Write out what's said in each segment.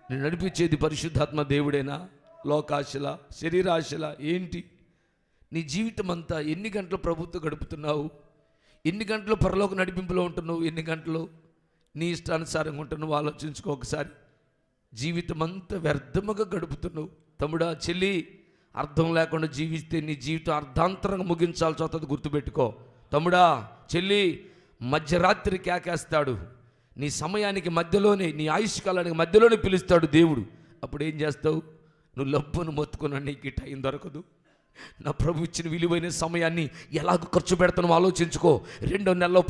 నేను నడిపించేది పరిశుద్ధాత్మ దేవుడేనా? లోకాశల, శరీరాశల ఏంటి? నీ జీవితం అంతా ఎన్ని గంటలు ప్రభుత్వం గడుపుతున్నావు? ఎన్ని గంటలు పరలోక నడిపింపులో ఉంటున్నావు? ఎన్ని గంటలు నీ ఇష్టానుసారంగా ఉంటున్నావు? ఆలోచించుకో ఒకసారి. జీవితం అంతా వ్యర్థముగా గడుపుతున్నావు. తమ్ముడా, చెల్లి, అర్థం లేకుండా జీవిస్తే నీ జీవితం అర్ధాంతరంగా ముగించాల్సి వస్తుంది. గుర్తుపెట్టుకో తమ్ముడా, చెల్లి. మధ్యరాత్రి కేకేస్తాడు, నీ సమయానికి మధ్యలోనే, నీ ఆయుష్ కాలానికి మధ్యలోనే పిలుస్తాడు దేవుడు. అప్పుడు ఏం చేస్తావు? నువ్వు లబ్బును మొత్తుకున్నా నీకు టైం దొరకదు. నా ప్రభు ఇచ్చిన విలువైన సమయాన్ని ఎలాగ ఖర్చు పెడతానో ఆలోచించుకో. 2వ నెలలో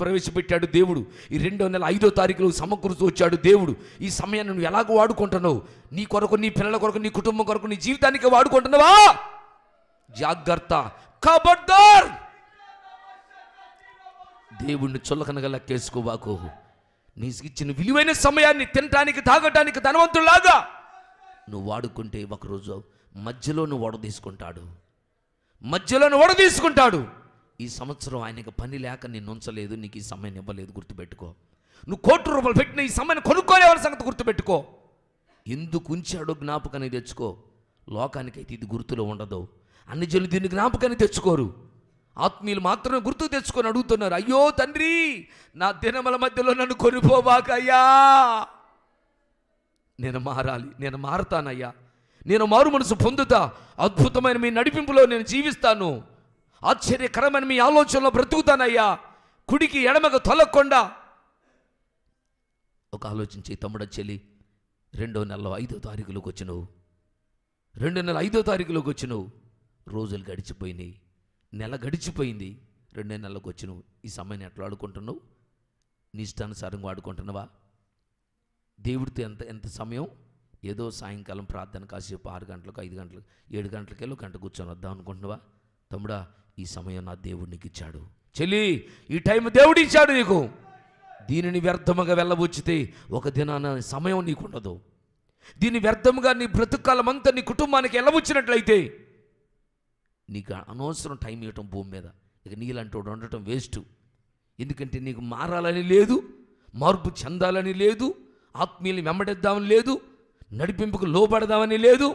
ప్రవేశపెట్టాడు దేవుడు. ఈ 2వ నెల 5వ తారీఖులో సమకూరుతూ వచ్చాడు దేవుడు. ఈ సమయాన్ని నువ్వు ఎలాగ వాడుకుంటున్నావు? నీ కొరకు, నీ పిల్లల కొరకు, నీ కుటుంబం కొరకు, నీ జీవితానికి వాడుకుంటున్నావా? జాగ్రత్త, ఖబర్దార్. దేవుణ్ణి చులకనగా లెక్కేసుకోవాకు. నీకు ఇచ్చిన విలువైన సమయాన్ని తినటానికి, తాగటానికి ధనవంతులాగా నువ్వు వాడుకుంటే ఒకరోజు మధ్యలోను వడదీసుకుంటాడు. ఈ సంవత్సరం ఆయనకు పని లేక నేను ఉంచలేదు, నీకు ఈ సమయాన్ని ఇవ్వలేదు. గుర్తుపెట్టుకో. నువ్వు ₹1,00,00,000 పెట్టిన ఈ సమయాన్ని కొనుక్కోలేవని సంగతి గుర్తుపెట్టుకో. ఎందుకు ఉంచాడో జ్ఞాపకాన్ని తెచ్చుకో. లోకానికైతే ఇది గుర్తులో ఉండదు. అన్ని జనులు దీన్ని జ్ఞాపకాన్ని తెచ్చుకోరు. ఆత్మీయులు మాత్రమే గుర్తు తెచ్చుకొని అడుగుతున్నారు, అయ్యో తండ్రి, నా దినముల మధ్యలో నన్ను కొనిపోబాకయ్యా. నేను మారాలి, నేను మారతానయ్యా, నేను మారు మనసు పొందుతా, అద్భుతమైన మీ నడిపింపులో నేను జీవిస్తాను, ఆశ్చర్యకరమైన మీ ఆలోచనలో బ్రతుకుతానయ్యా, కుడికి ఎడమకు తొలగకుండా. ఒక ఆలోచించి తమ్ముడ, చెల్లి, 2వ నెలలో 5వ తారీఖులోకి వచ్చినావు. 2వ నెల 5వ తారీఖులోకి వచ్చినావు. రోజులు గడిచిపోయినాయి, నెల గడిచిపోయింది, 2వ నెలలోకి వచ్చినావు. ఈ సమయాన్ని ఎట్లా వాడుకుంటున్నావు? నీ ఇష్టానుసారంగా వాడుకుంటున్నావా? దేవుడితో ఎంత సమయం? ఏదో సాయంకాలం ప్రార్థన కాసేపు 6 గంటలకు, 5 గంటలకు, 7 గంటలకెళ్ళి గంట కూర్చొని వద్దాం అనుకుంటున్నావా? తమ్ముడా, ఈ సమయం నా దేవుడు నీకు ఇచ్చాడు. చెల్లి, ఈ టైం దేవుడు ఇచ్చాడు నీకు. దీనిని వ్యర్థముగా వెళ్ళబుచ్చితే ఒక దినాన సమయం నీకు ఉండదు. దీన్ని వ్యర్థముగా నీ బ్రతుకాలమంతా నీ కుటుంబానికి వెళ్ళబుచ్చినట్లయితే నీకు అనవసరం టైం ఇవ్వటం భూమి మీద. ఇక నీలాంటి వాడు ఉండటం వేస్ట్. ఎందుకంటే నీకు మారాలని లేదు, మార్పు చెందాలని లేదు, ఆత్మీయుల్ని వెంబడిద్దామని లేదు, నడిపింపుకు లోపడదామని లేదు.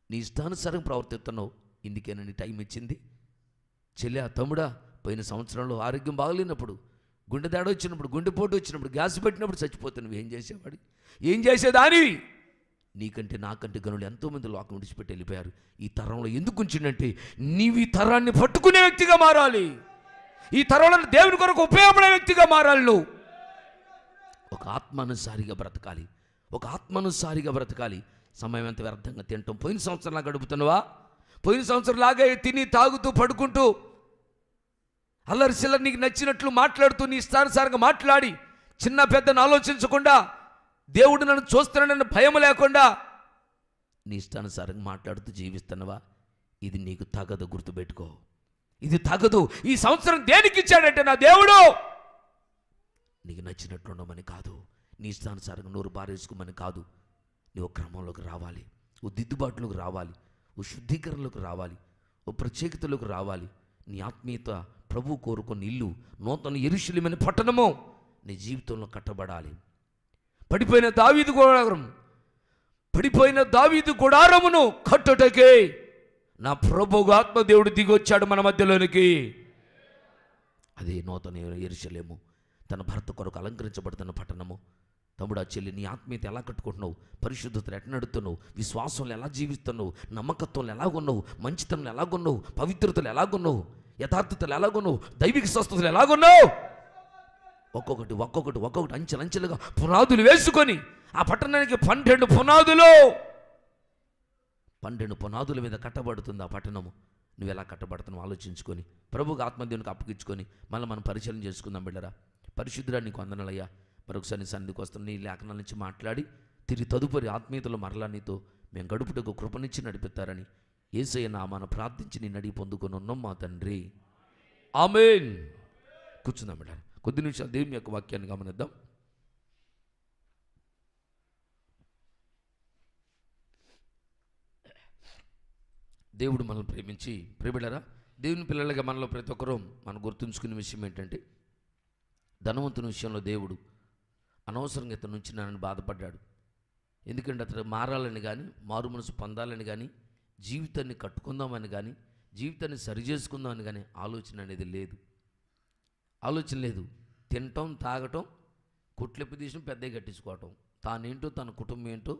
నీ ఇష్టానుసారం ప్రవర్తిస్తున్నావు. ఇందుకేనా నీ టైం ఇచ్చింది? చెల్లె, తమ్ముడా, పోయిన సంవత్సరంలో ఆరోగ్యం బాగలేనప్పుడు, గుండె దాడి వచ్చినప్పుడు, గుండెపోటు వచ్చినప్పుడు, గ్యాస్ పెట్టినప్పుడు చచ్చిపోతే నువ్వు ఏం చేసేవాడు? ఏం చేసేదానివి? నీకంటే నాకంటే గనులు ఎంతోమంది లోకం విడిచిపెట్టి వెళ్ళిపోయారు. ఈ తరంలో ఎందుకు ఉంచిందంటే నీవు ఈ తరాన్ని పట్టుకునే వ్యక్తిగా మారాలి. ఈ తరంలో దేవుని కొరకు ఉపయోగపడే వ్యక్తిగా మారాలి. నువ్వు ఒక ఆత్మానుసారిగా బ్రతకాలి. సమయం ఎంత వ్యర్థంగా తింటాం. పోయిన సంవత్సరంలా గడుపుతున్నావా? పోయిన సంవత్సరంలాగే తిని, తాగుతూ, పడుకుంటూ, అల్లరి చిల్లరి నీకు నచ్చినట్లు మాట్లాడుతూ, నీ ఇష్టానుసారంగా మాట్లాడి, చిన్న పెద్దను ఆలోచించకుండా, దేవుడు నన్ను చూస్తున్నాడన్న భయం లేకుండా నీ ఇష్టానుసారంగా మాట్లాడుతూ జీవిస్తున్నావా? ఇది నీకు తగదు. గుర్తుపెట్టుకో, ఇది తగదు. ఈ సంవత్సరం దేనికి ఇచ్చాడంటే నా దేవుడు నీకు నచ్చినట్లు ఉండమని కాదు, నీ ఇష్టానుసారంగా నోరు బారేసుకోమని కాదు. నువ్వు క్రమంలోకి రావాలి, ఓ దిద్దుబాటులోకి రావాలి, ఓ శుద్ధీకరణలోకి రావాలి, ఓ ప్రత్యేకతలోకి రావాలి. నీ ఆత్మీయత ప్రభు కోరుకున్న ఇల్లు, నూతన యెరూషలేము పట్టణము నీ జీవితంలో కట్టబడాలి. పడిపోయిన దావీదు గుడారమును కట్టుటకే నా ప్రభువు ఆత్మదేవుడు దిగొచ్చాడు మన మధ్యలోనికి. అదే నూతన యెరూషలేము, తన భర్త కొరకు అలంకరించబడుతున్న పట్టణము. తమ్ముడా, చెల్లి, నీ ఆత్మీయత ఎలా కట్టుకుంటున్నావు? పరిశుద్ధతలు ఎట్లా నడుతున్నావు? విశ్వాసంలో ఎలా జీవిస్తున్నావు? నమ్మకత్వంలో ఎలాగున్నావు? మంచితనంలో ఎలాగున్నావు? పవిత్రతలు ఎలాగున్నావు? యథార్థతలు ఎలాగున్నావు? దైవిక స్వస్థతలు ఎలాగున్నావు? ఒక్కొక్కటి అంచెలంచెలుగా పునాదులు వేసుకొని ఆ పట్టణానికి 12 పునాదుల మీద కట్టబడుతుంది ఆ పట్టణము. నువ్వు ఎలా కట్టబడుతున్నావు ఆలోచించుకొని, ప్రభువుగా ఆత్మదేవునికి అప్పగించుకొని మళ్ళీ మనం పరిశీలన చేసుకుందాం. బిడ్డరా, పరిశుద్ధుడా, నీకు వందనాలయ్యా. మరొకసారి సన్నిధికి వస్తున్న నీ లేఖనాల నుంచి మాట్లాడి తిరిగి తదుపరి ఆత్మీయతలో మరలా నీతో మేము గడుపుటకు కృపనిచ్చి నడిపిస్తారని యేసయ్య నామాన ప్రార్థించి నీ నడిగి పొందుకొని ఉన్నాం మా తండ్రి. ఆమేన్. కూర్చుందాం బిడ్డ. కొద్ది నిమిషాలు దేవుని యొక్క వాక్యాన్ని గమనిద్దాం. దేవుడు మనల్ని ప్రేమించి, ప్రియబిడ్డరా, దేవుని పిల్లలుగా మనలో ప్రతి ఒక్కరూ మనం గుర్తుంచుకునే విషయం ఏంటంటే, ధనవంతుని విషయంలో దేవుడు అనవసరంగా ఇతను నుంచి నన్ను బాధపడ్డాడు. ఎందుకంటే అతను మారాలని కానీ, మారు మనసు పొందాలని కానీ, జీవితాన్ని కట్టుకుందామని కానీ, జీవితాన్ని సరిచేసుకుందామని కానీ ఆలోచన అనేది లేదు. ఆలోచన లేదు. తినటం, తాగటం, కొట్లెప్పి తీసిన పెద్దగా కట్టించుకోవటం, తానేంటో తన కుటుంబం ఏంటో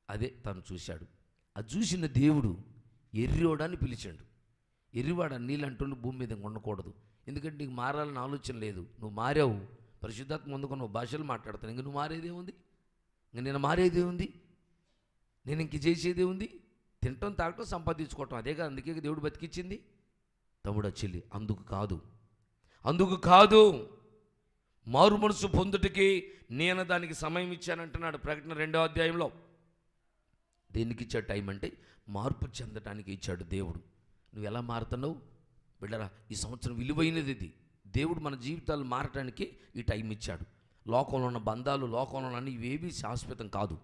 అదే తను చూశాడు. అది చూసిన దేవుడు ఎర్రివాడని పిలిచాడు. ఎర్రివాడ నీళ్ళంటూ భూమి మీద ఉండకూడదు. ఎందుకంటే నీకు మారాలని ఆలోచన లేదు. నువ్వు మారావు, పరిశుద్ధాత్మ అందుకొని నువ్వు భాషలు మాట్లాడతాను. ఇంక నువ్వు మారేదే ఉంది? ఇంక నేను మారేదే ఉంది? నేను ఇంక చేసేదే ఉంది? తినటం, తాగటం, సంపాదించుకోవటం, అదేగా. అందుకే దేవుడు బతికిచ్చింది. తమ్ముడు చెల్లి, అందుకు కాదు మారు మనసు పొందుటకి నేను దానికి సమయం ఇచ్చానంటున్నాడు ప్రకటన 2వ అధ్యాయంలో. దేనికి ఇచ్చాడు టైం అంటే మార్పు చెందటానికి ఇచ్చాడు దేవుడు. నువ్వు ఎలా మారుతున్నావు బిడ్డరా? ఈ సంవత్సరం విలువైనది ఇది. దేవుడు మన జీవితాలు మారటానికి ఈ టైం ఇచ్చాడు. లోకంలో ఉన్న బంధాలు, లోకంలో ఉన్న ఇవేవి శాశ్వతం కాదు.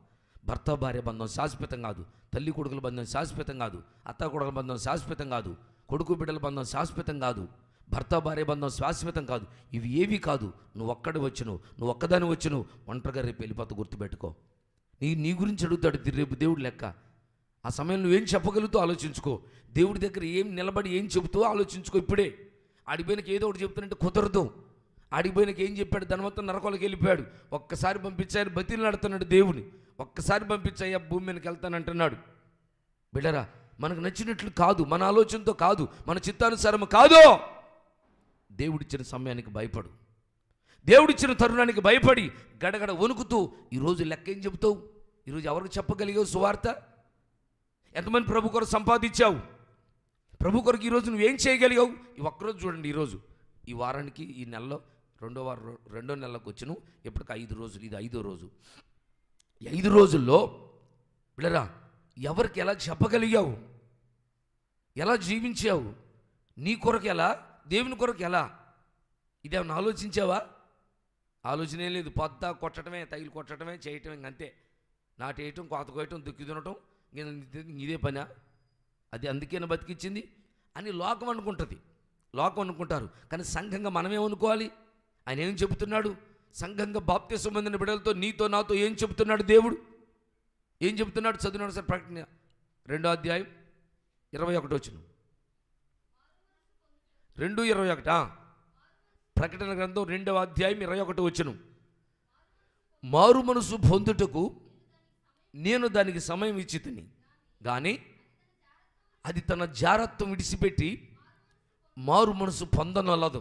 భర్త భార్య బంధం శాశ్వతం కాదు. తల్లి కొడుకుల బంధం శాశ్వతం కాదు. అత్త కొడుకుల బంధం శాశ్వతం కాదు. కొడుకు బిడ్డల బంధం శాశ్వతం కాదు. భర్త భార్య బంధం శాశ్వతం కాదు. ఇవి ఏవి కాదు. నువ్వు ఒక్కడి వచ్చును, నువ్వు ఒక్కదాని వచ్చును, ఒంటరిగా రేపు వెళ్ళిపోతా. గుర్తుపెట్టుకో. నీ గురించి అడుగుతాడు రేపు దేవుడు లెక్క. ఆ సమయంలో నువ్వేం చెప్పగలుగుతావు ఆలోచించుకో. దేవుడి దగ్గర ఏం నిలబడి ఏం చెబుతావో ఆలోచించుకో. ఇప్పుడే ఆడిపోయినకి ఏదో ఒకటి చెప్తానంటే కుదరదు. ఆడిపోయినకి ఏం చెప్పాడు? ధనవంతం నరకాలకు వెళ్ళిపోయాడు. ఒక్కసారి పంపించాయని బతిని నడుతున్నాడు దేవుని. ఒక్కసారి పంపించాయ్యా భూమి మీదకి వెళ్తానంటున్నాడు. బిడ్డరా, మనకు నచ్చినట్లు కాదు, మన ఆలోచనతో కాదు, మన చిత్తానుసారం కాదు. దేవుడిచ్చిన సమయానికి భయపడు. దేవుడిచ్చిన తరుణానికి భయపడి గడగడ వణుకుతూ ఈరోజు లెక్క ఏం చెబుతావు? ఈరోజు ఎవరికి చెప్పగలిగావు సువార్త? ఎంతమంది ప్రభు కొరకు సంపాదించావు? ప్రభు కొరకు ఈరోజు నువ్వేం చేయగలిగావు? ఈ ఒక్కరోజు చూడండి. ఈరోజు ఈ వారానికి, ఈ నెలలో రెండో నెలలకు వచ్చును. ఎప్పటికి 5 రోజులు. ఇది 5వ రోజు. ఈ 5 రోజుల్లో బిడ్డరా ఎవరికి ఎలా చెప్పగలిగావు? ఎలా జీవించావు? నీ కొరకు ఎలా? దేవుని కొరకు ఎలా? ఇదేమన్నా ఆలోచించావా? ఆలోచనే లేదు. పొద్దా కొట్టడమే, తగిలి కొట్టడమే, చేయటమే, ఇంకంతే. నాటేయటం, కోత కోయటం, దుక్కి దున్నటం, ఇదే పనా? అది అందుకేనా బతికిచ్చింది అని లోకం అనుకుంటుంది. లోకం అనుకుంటారు. కానీ సంఘంగా మనమేమనుకోవాలి? ఆయన ఏం చెబుతున్నాడు? సంఘంగా బాప్తిసం పొందిన బిడ్డలతో నీతో నాతో ఏం చెబుతున్నాడు దేవుడు? ఏం చెబుతున్నాడు? చదివినాడు సార్. ప్రకటన 2వ అధ్యాయం 21 వచనం. 2:21. ప్రకటన గ్రంథం 2వ అధ్యాయం 21 వచనం. మారు మనసు పొందుటకు నేను దానికి సమయం ఇచ్చి తిని కానీ అది తన జారత్వం విడిచిపెట్టి మారు మనసు పొందనలదు.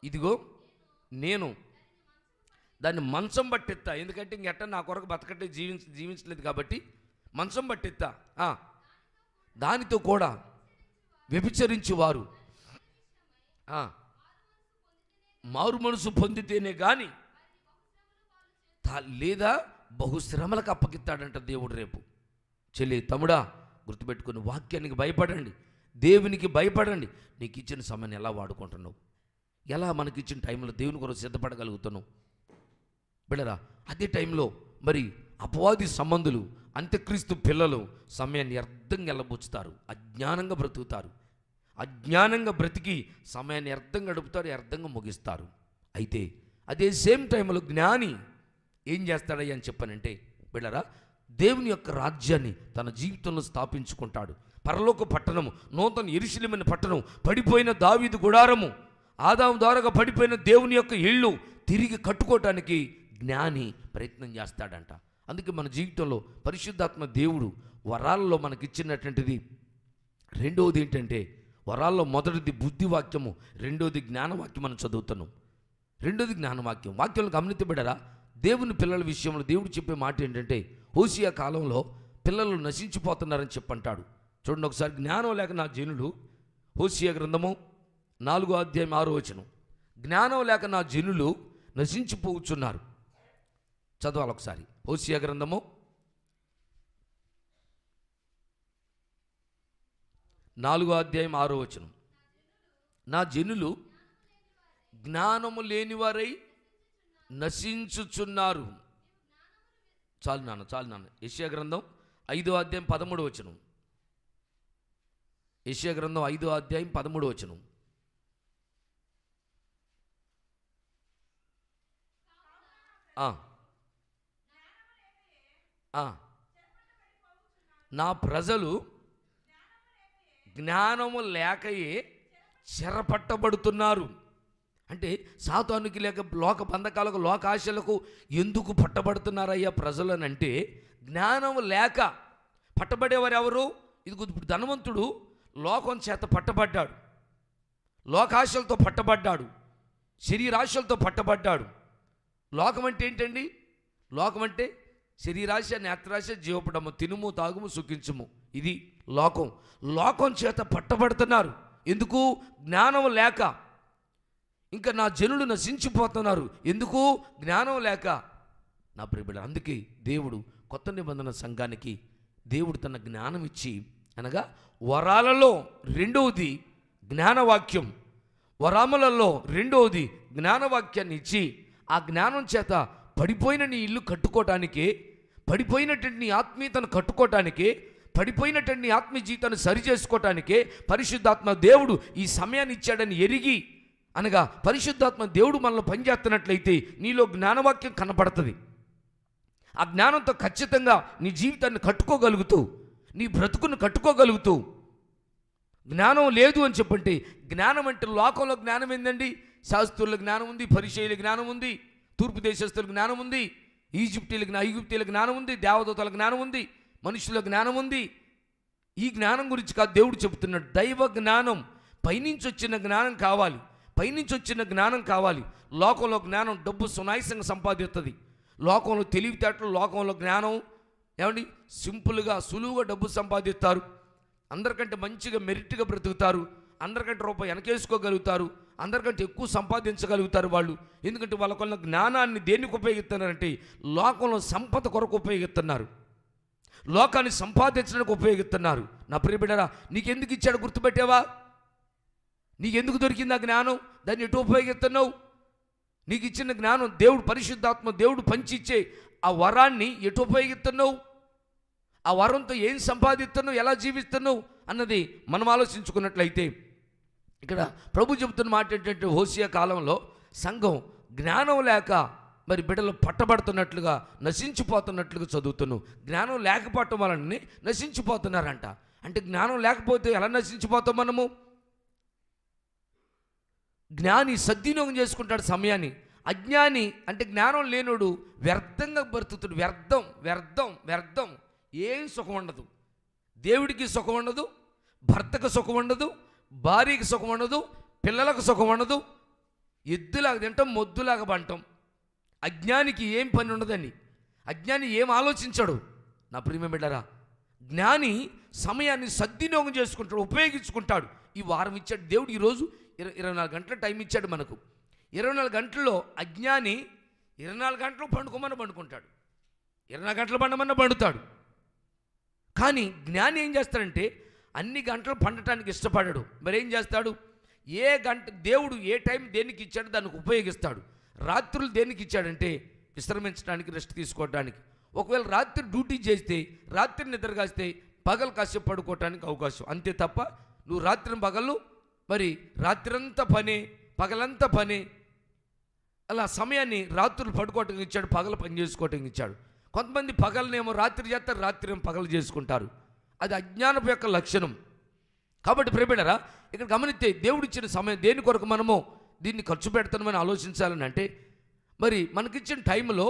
ఇదిగో నేను దాన్ని మంచం పట్టెత్తా. ఎందుకంటే ఇంకెట్ట నా కొరకు బతకట్టే జీవించలేదు కాబట్టి మంచం పట్టెత్తా. దానితో కూడా వ్యభిచరించి వారు మారు మనసు పొందితేనే కానీ లేదా బహుశ్రమలకు అప్పగిస్తాడంట దేవుడు రేపు. చెల్లి, తమ్ముడా, గుర్తుపెట్టుకుని వాక్యానికి భయపడండి, దేవునికి భయపడండి. నీకు ఇచ్చిన సమయాన్ని ఎలా వాడుకుంటున్నావు? ఎలా మనకిచ్చిన టైంలో దేవుని కొరకు సిద్ధపడగలుగుతున్నావు? బిడ్డరా, అదే టైంలో మరి అపవాది సంబంధులు, అంత్యక్రీస్తు పిల్లలు సమయాన్ని వ్యర్థంగా వెళ్ళబుచ్చుతారు. అజ్ఞానంగా బ్రతుకుతారు. అజ్ఞానంగా బ్రతికి సమయాన్ని వ్యర్థంగా గడుపుతారు, వ్యర్థంగా ముగిస్తారు. అయితే అదే సేమ్ టైంలో జ్ఞాని ఏం చేస్తాడయ్యా అని చెప్పానంటే బిడ్డరా, దేవుని యొక్క రాజ్యాన్ని తన జీవితంలో స్థాపించుకుంటాడు. పరలోక పట్టణము, నూతన యెరూషలేము పట్టణం, పడిపోయిన దావీదు గుడారము, ఆదాము ద్వారాగా పడిపోయిన దేవుని యొక్క ఇళ్ళు తిరిగి కట్టుకోవటానికి జ్ఞాని ప్రయత్నం చేస్తాడంట. అందుకే మన జీవితంలో పరిశుద్ధాత్మ దేవుడు వరాల్లో మనకిచ్చినటువంటిది. రెండవది ఏంటంటే, వరాల్లో మొదటిది బుద్ధివాక్యము, రెండోది జ్ఞానవాక్యం. మనం చదువుతున్నాం. రెండోది జ్ఞానవాక్యం. వాక్యంలో గమనించబడరా, దేవుని పిల్లల విషయంలో దేవుడు చెప్పే మాట ఏంటంటే, హోషేయ కాలంలో పిల్లలు నశించిపోతున్నారని చెప్పంటాడు. చూడండి ఒకసారి. జ్ఞానం లేక నా జనులు, హోషేయ గ్రంథము 4వ అధ్యాయం 6వ వచనం. జ్ఞానం లేక నా జనులు నశించిపోతున్నారు. చదవాలి ఒకసారి. హోషేయ గ్రంథము 4వ అధ్యాయం 6వ వచనం. నా జనులు జ్ఞానము లేనివారై నశించుచున్నారు. చాలు నాన్న. యెషయా గ్రంథం 5వ అధ్యాయం 13వ వచనం. యెషయా గ్రంథం 5వ అధ్యాయం 13వ వచనం. ఆ, నా ప్రజలు జ్ఞానము లేకయే చెరపట్టబడుతున్నారు. అంటే సాతానుకి లేక లోక బంధకాలకు లోక ఆశలకు ఎందుకు పట్టబడుతున్నారయ్యా ప్రజలు అని అంటే, జ్ఞానం లేక పట్టబడేవారు ఎవరు? ఇప్పుడు ధనవంతుడు లోకం చేత పట్టబడ్డాడు, లోకాశలతో పట్టబడ్డాడు, శరీరాశలతో పట్టబడ్డాడు. లోకం అంటే ఏంటండి? లోకం అంటే శరీరాశ, నేత్రాశ, జీవపడము, తినుము, తాగుము, సుఖించుము. ఇది లోకం. లోకం చేత పట్టబడుతున్నారు. ఎందుకు? జ్ఞానం లేక. ఇంకా నా జనులు నశించిపోతున్నారు. ఎందుకు? జ్ఞానం లేక. నా ప్రియబిడ్డ, అందుకే దేవుడు కొత్త నిబంధన సంఘానికి దేవుడు తన జ్ఞానం ఇచ్చి, అనగా వరాలలో రెండవది జ్ఞానవాక్యం, వరాములలో రెండవది జ్ఞానవాక్యాన్ని ఇచ్చి, ఆ జ్ఞానం చేత పడిపోయిన నీ ఇల్లు కట్టుకోవటానికి, పడిపోయినటువంటి నీ ఆత్మీయతను కట్టుకోవటానికి, పడిపోయినటువంటి నీ ఆత్మీయ జీవితాన్ని సరి చేసుకోవటానికే పరిశుద్ధాత్మ దేవుడు ఈ సమయాన్ని ఇచ్చాడని ఎరిగి, అనగా పరిశుద్ధాత్మ దేవుడు మనల్ని పనిచేస్తున్నట్లయితే నీలో జ్ఞానవాక్యం కనబడుతుంది. ఆ జ్ఞానంతో ఖచ్చితంగా నీ జీవితాన్ని కట్టుకోగలుగుతూ, నీ బ్రతుకును కట్టుకోగలుగుతూ. జ్ఞానం లేదు అని చెప్పంటే, జ్ఞానం అంటే లోకంలో జ్ఞానం ఏందండి? శాస్త్రుల జ్ఞానం ఉంది, పరిచయుల జ్ఞానం ఉంది, తూర్పు దేశస్తుల జ్ఞానం ఉంది, ఐగుప్తీయుల జ్ఞానం ఉంది, దేవదూతల జ్ఞానం ఉంది, మనుషుల జ్ఞానం ఉంది. ఈ జ్ఞానం గురించి కాదు దేవుడు చెబుతున్నాడు. దైవ జ్ఞానం, పైనుంచి వచ్చిన జ్ఞానం కావాలి, పైనుంచి వచ్చిన జ్ఞానం కావాలి. లోకంలో జ్ఞానం డబ్బు సునాయాసంగా సంపాదిస్తుంది. లోకంలో తెలివితేటలు, లోకంలో జ్ఞానం ఏమండి సింపుల్గా సులువుగా డబ్బు సంపాదిస్తారు. అందరికంటే మంచిగా మెరిట్గా బ్రతుకుతారు, అందరికంటే రూపాయి వెనకేసుకోగలుగుతారు, అందరికంటే ఎక్కువ సంపాదించగలుగుతారు వాళ్ళు. ఎందుకంటే వాళ్ళకున్న జ్ఞానాన్ని దేనికి ఉపయోగిస్తున్నారంటే, లోకంలో సంపద కొరకు ఉపయోగిస్తున్నారు, లోకాన్ని సంపాదించడానికి ఉపయోగిస్తున్నారు. నా ప్రియబిడ్డరా, నీకెందుకు ఇచ్చాడు గుర్తుపెట్టావా? నీకెందుకు దొరికింది ఆ జ్ఞానం? దాన్ని ఎటు ఉపయోగిస్తున్నావు? నీకు ఇచ్చిన జ్ఞానం దేవుడు, పరిశుద్ధాత్మ దేవుడు పంచిచ్చే ఆ వరాన్ని ఎటు ఉపయోగిస్తున్నావు? ఆ వరంతో ఏం సంపాదిస్తున్నావు, ఎలా జీవిస్తున్నావు అన్నది మనం ఆలోచించుకున్నట్లయితే, ఇక్కడ ప్రభు చెబుతున్న మాట ఏంటంటే, హోషేయ కాలంలో సంఘం జ్ఞానం లేక మరి బిడ్డలు పట్టబడుతున్నట్లుగా, నశించిపోతున్నట్లుగా చదువుతున్నావు. జ్ఞానం లేకపోవటం వలన నశించిపోతున్నారంట. అంటే జ్ఞానం లేకపోతే ఎలా నశించిపోతాం మనము? జ్ఞాని సద్వినియోగం చేసుకుంటాడు సమయాన్ని. అజ్ఞాని అంటే జ్ఞానం లేనోడు వ్యర్థంగా బ్రతుకుతాడు. వ్యర్థం వ్యర్థం వ్యర్థం. ఏం సుఖం ఉండదు, దేవుడికి సుఖం ఉండదు, భర్తకు సుఖం ఉండదు, భార్యకి సుఖం ఉండదు, పిల్లలకు సుఖం ఉండదు. ఎద్దులాగా తింటాం, మొద్దులాగా పంటాం. అజ్ఞానికి ఏం పని ఉండదని, అజ్ఞాని ఏం ఆలోచించడు. నా ప్రియమైన బిడ్డలారా, జ్ఞాని సమయాన్ని సద్వినియోగం చేసుకుంటాడు, ఉపయోగించుకుంటాడు. ఈ వారం ఇచ్చాడు దేవుడు. ఈరోజు 24 గంటల టైం ఇచ్చాడు మనకు. 24 గంటల్లో అజ్ఞాని 24 గంటలు పండుకోమని పండుకుంటాడు, 24 గంటలు పండమన్న పండుతాడు. కానీ జ్ఞాని ఏం చేస్తాడంటే, అన్ని గంటలు పండటానికి ఇష్టపడాడు. మరి ఏం చేస్తాడు? ఏ గంట దేవుడు ఏ టైం దేనికి ఇచ్చాడో దానికి ఉపయోగిస్తాడు. రాత్రులు దేనికి ఇచ్చాడంటే విశ్రమించడానికి, రెస్ట్ తీసుకోవడానికి. ఒకవేళ రాత్రి డ్యూటీ చేస్తే, రాత్రి నిద్ర కాస్తే, పగలు కాసేపు పడుకోవటానికి అవకాశం. అంతే తప్ప నువ్వు రాత్రి పగలు మరి రాత్రంతా పని, పగలంతా పని, అలా సమయాన్ని రాత్రులు పడుకోవటానికి ఇచ్చాడు, పగలు పని చేసుకోవటానికి ఇచ్చాడు. కొంతమంది పగలనేమో రాత్రి చేస్తారు, రాత్రి ఏమో పగలు చేసుకుంటారు. అది అజ్ఞానపు యొక్క లక్షణం. కాబట్టి ప్రియబిడ్డలారా, ఇక్కడ గమనిస్తే దేవుడిచ్చిన సమయం దేని కొరకు మనము దీన్ని ఖర్చు పెడతామని ఆలోచించాలని అంటే, మరి మనకిచ్చిన టైంలో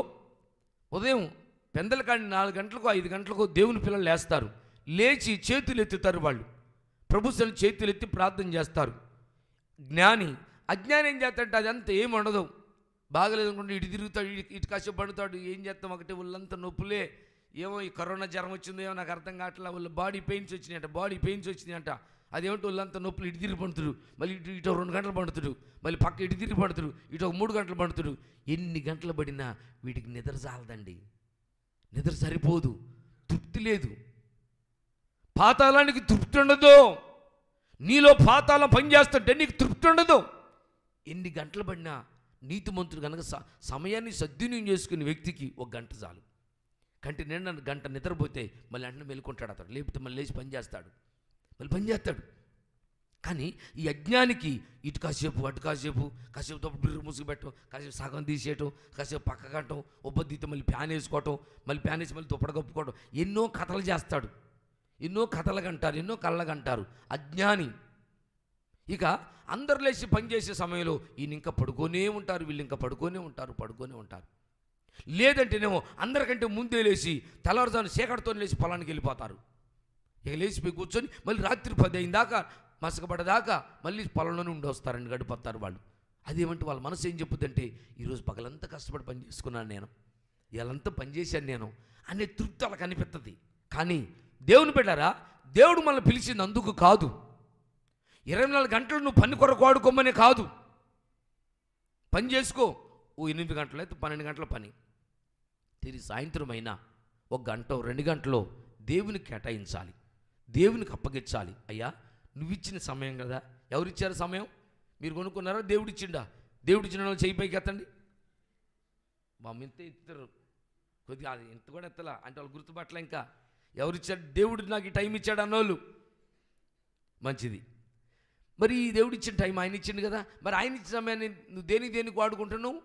ఉదయం పెందల కాడి 4 గంటలకు 5 గంటలకు దేవుని పిల్లలు లేస్తారు. లేచి చేతులు ఎత్తుతారు. వాళ్ళు ప్రభుత్వం చేతులు ఎత్తి ప్రార్థన చేస్తారు. జ్ఞాని అజ్ఞాని ఏం చేస్తాడంటే అదంతా ఏమి ఉండదు, బాగలేదు అనుకుంటే ఇటు తిరుగుతాడు, ఇటు కాసేపు పడుతాడు. ఏం చేస్తాం, ఒకటి ఒళ్ళంతా నొప్పులే, ఏమో ఈ కరోనా జ్వరం వచ్చిందో ఏమో నాకు అర్థం కావట్లా, వాళ్ళు బాడీ పెయిన్స్ వచ్చినాయంట. అదేమిటి ఒళ్ళంతా నొప్పులు, ఇటు తిరిగి పండుతుడు, మళ్ళీ ఇటు 2 గంటలు పండుతుడు, మళ్ళీ పక్క ఇటు తిరిగి పండుతుడు, ఇటు 3 గంటలు పండుతుడు. ఎన్ని గంటలు పడినా వీటికి నిద్ర చాలదండి, నిద్ర సరిపోదు, తృప్తి లేదు. పాతాళానికి తృప్తి ఉండదు. నీలో పాతాళం పనిచేస్తుంటే నీకు తృప్తి ఉండదు. ఎన్ని గంటలు పడినా నీతిమంతుడు కనుక సమయాన్ని సద్వినియోగం చేసుకునే వ్యక్తికి 1 గంట చాలు. కంటి నిండా గంట నిద్రపోతే మళ్ళీ వెంటనే మెలుకుంటాడు అతడు, లేకపోతే మళ్ళీ లేచి పనిచేస్తాడు. కానీ ఈ అజ్ఞానికి ఇటు కాసేపు అటు కాసేపు తప్పుడు బిర్రు ముసుగు పెట్టడం, కాసేపు సగం తీసేయటం, కాసేపు పక్క కట్టడం, ఉబ్బద్దీత మళ్ళీ ఫ్యాన్ వేసుకోవటం, మళ్ళీ ఫ్యాన్ వేసి మళ్ళీ దుప్పట కప్పుకోవడం, ఎన్నో కథలు చేస్తాడు, ఎన్నో కథలు కంటారు, ఎన్నో కళ్ళగా అంటారు అజ్ఞాని. ఇక అందరు లేచి పనిచేసే సమయంలో ఈయన ఇంకా పడుకోనే ఉంటారు, వీళ్ళు ఇంకా పడుకోనే ఉంటారు. లేదంటేనేమో అందరికంటే ముందే లేచి తెల్లవారుజామున చీకటితో లేచి పొలానికి వెళ్ళిపోతారు. ఇక లేచిపోయి కూర్చొని మళ్ళీ రాత్రి 10 అయిందాకా మసకపడదాకా మళ్ళీ పొలంలోనే ఉండి వస్తారండి, గడిపోతారు వాళ్ళు. అదేమంటే వాళ్ళ మనసు ఏం చెప్పుద్దంటే, ఈరోజు పగలంతా కష్టపడి పని చేసుకున్నాను నేను, ఇలాంతా పనిచేశాను నేను అనే తృప్తి అలా కనిపిస్తుంది. కానీ దేవుని బిడ్డారా, దేవుడు మనల్ని పిలిచింది అందుకు కాదు. 24 గంటలు నువ్వు పని కొరకు వాడుకోమనే కాదు. పని చేసుకో, 8 గంటలు అయితే 12 గంటల పని, తిరిగి సాయంత్రం అయినా 1 గంట 2 గంటలో దేవునికి కేటాయించాలి, దేవునికి అప్పగించాలి. అయ్యా నువ్వు ఇచ్చిన సమయం కదా. ఎవరిచ్చారు సమయం? మీరు కొనుక్కున్నారా? దేవుడు ఇచ్చిండా? దేవుడు ఇచ్చిన వాళ్ళు చేయి పైకి ఎత్తండి. మా ఇంత ఇస్తారు కొద్దిగా, అది ఇంత కూడా ఎత్తలా అంటే వాళ్ళు గుర్తుపట్టలే. ఇంకా ఎవరిచ్చాడు? దేవుడు నాకు ఈ టైం ఇచ్చాడు అన్నోళ్ళు. మంచిది. మరి ఈ దేవుడు ఇచ్చిన టైం ఆయన ఇచ్చిండు కదా, మరి ఆయన ఇచ్చిన సమయాన్ని నువ్వు దేనికి వాడుకుంటున్నావు?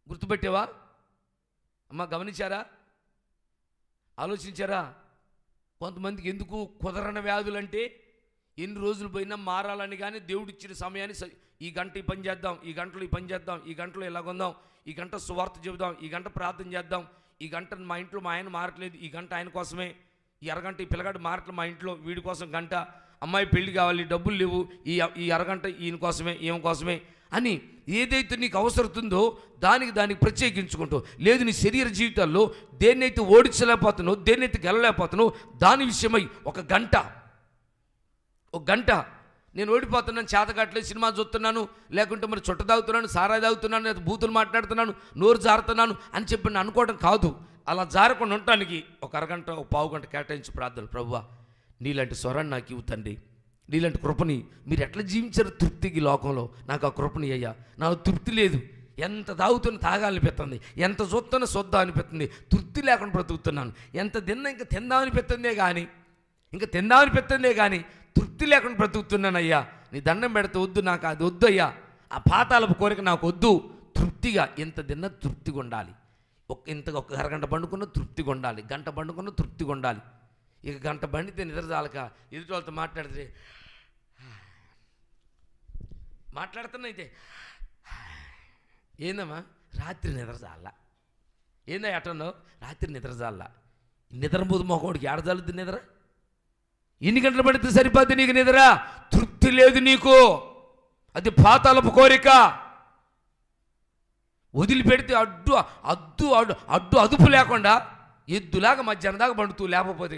గుర్తుపెట్టావా అమ్మా? గమనించారా? ఆలోచించారా? కొంతమందికి ఎందుకు కుదరని వ్యాధులు అంటే, ఎన్ని రోజులు పోయినా మారాలని. కానీ దేవుడు ఇచ్చిన సమయాన్ని ఈ గంట ఈ పని చేద్దాం, ఈ గంటలో ఈ పని చేద్దాం, ఈ గంటలో ఇలా కొందాం, ఈ గంట సువార్త చెబుదాం, ఈ గంట ప్రార్థన చేద్దాం, ఈ గంట మా ఇంట్లో మా ఆయన మారట్లేదు, ఈ గంట ఆయన కోసమే, ఈ అరగంట ఈ పిల్లగాడు మారట్లేదు మా ఇంట్లో, వీడి కోసం గంట, అమ్మాయి పెళ్లి కావాలి, డబ్బులు లేవు, ఈ అరగంట ఈయన కోసమే, ఈమె కోసమే అని ఏదైతే నీకు అవసరతుందో దానికి ప్రత్యేకించుకుంటూ, లేదు నీ శరీర జీవితాల్లో దేన్నైతే ఓడించలేకపోతున్నావు, దేన్నైతే గెలలేకపోతున్నావు, దాని విషయమై ఒక గంట నేను ఓడిపోతున్నాను, చేతకట్లేదు, సినిమా చూస్తున్నాను, లేకుంటే మరి చుట్ట తాగుతున్నాను, సారాయి తాగుతున్నాను, లేదా బూతులు మాట్లాడుతున్నాను, నోరు జారుతున్నాను అని చెప్పి అనుకోవడం కాదు. అలా జారకుండా ఉండటానికి ఒక అరగంట, ఒక పావు గంట కేటాయించి ప్రార్థన. ప్రభువా నీలాంటి స్వరాన్ని నాకు ఇవ్వుతండి, నీలాంటి కృపని. మీరు ఎట్లా జీవించారు తృప్తికి లోకంలో? నాకు ఆ కృపని అయ్యా. నాకు తృప్తి లేదు. ఎంత తాగుతున్న తాగాలనిపిస్తుంది, ఎంత చూస్తున్న చూద్దాం అనిపిస్తుంది, తృప్తి లేకుండా బ్రతుకుతున్నాను. ఎంత తిన్నా ఇంకా తిందామనిపిస్తుందే కానీ తృప్తి లేకుండా బ్రతుకుతున్నానయ్యా. నీ దండం పెడితే వద్దు, నాకు అది వద్దు అయ్యా. ఆ పాతాలపు కోరిక నాకు వద్దు. తృప్తిగా ఎంత తిన్నా తృప్తిగా ఉండాలి. ఒక అరగంట పండుకున్న తృప్తిగా ఉండాలి, గంట పండుకున్న తృప్తిగా ఉండాలి. ఇక గంట బండితే నిద్ర చాలక ఎదుటి వాళ్ళతో మాట్లాడుతున్నైతే ఏందమ్మా రాత్రి నిద్ర చాలా, ఏందా ఎట్టనో రాత్రి నిద్ర చాలా. నిద్రపోదు మొక్కడికి ఏడజాలుద్ది నిద్ర. ఎన్ని గంటలు పడితే సరిపోద్ది నీకు నిద్ర? తృప్తి లేదు నీకు, అది పాతాలపు కోరిక. వదిలిపెడితే అదుపు లేకుండా ఎద్దులాగా మధ్యాహ్నం దాకా పండుతూ లేకపోతే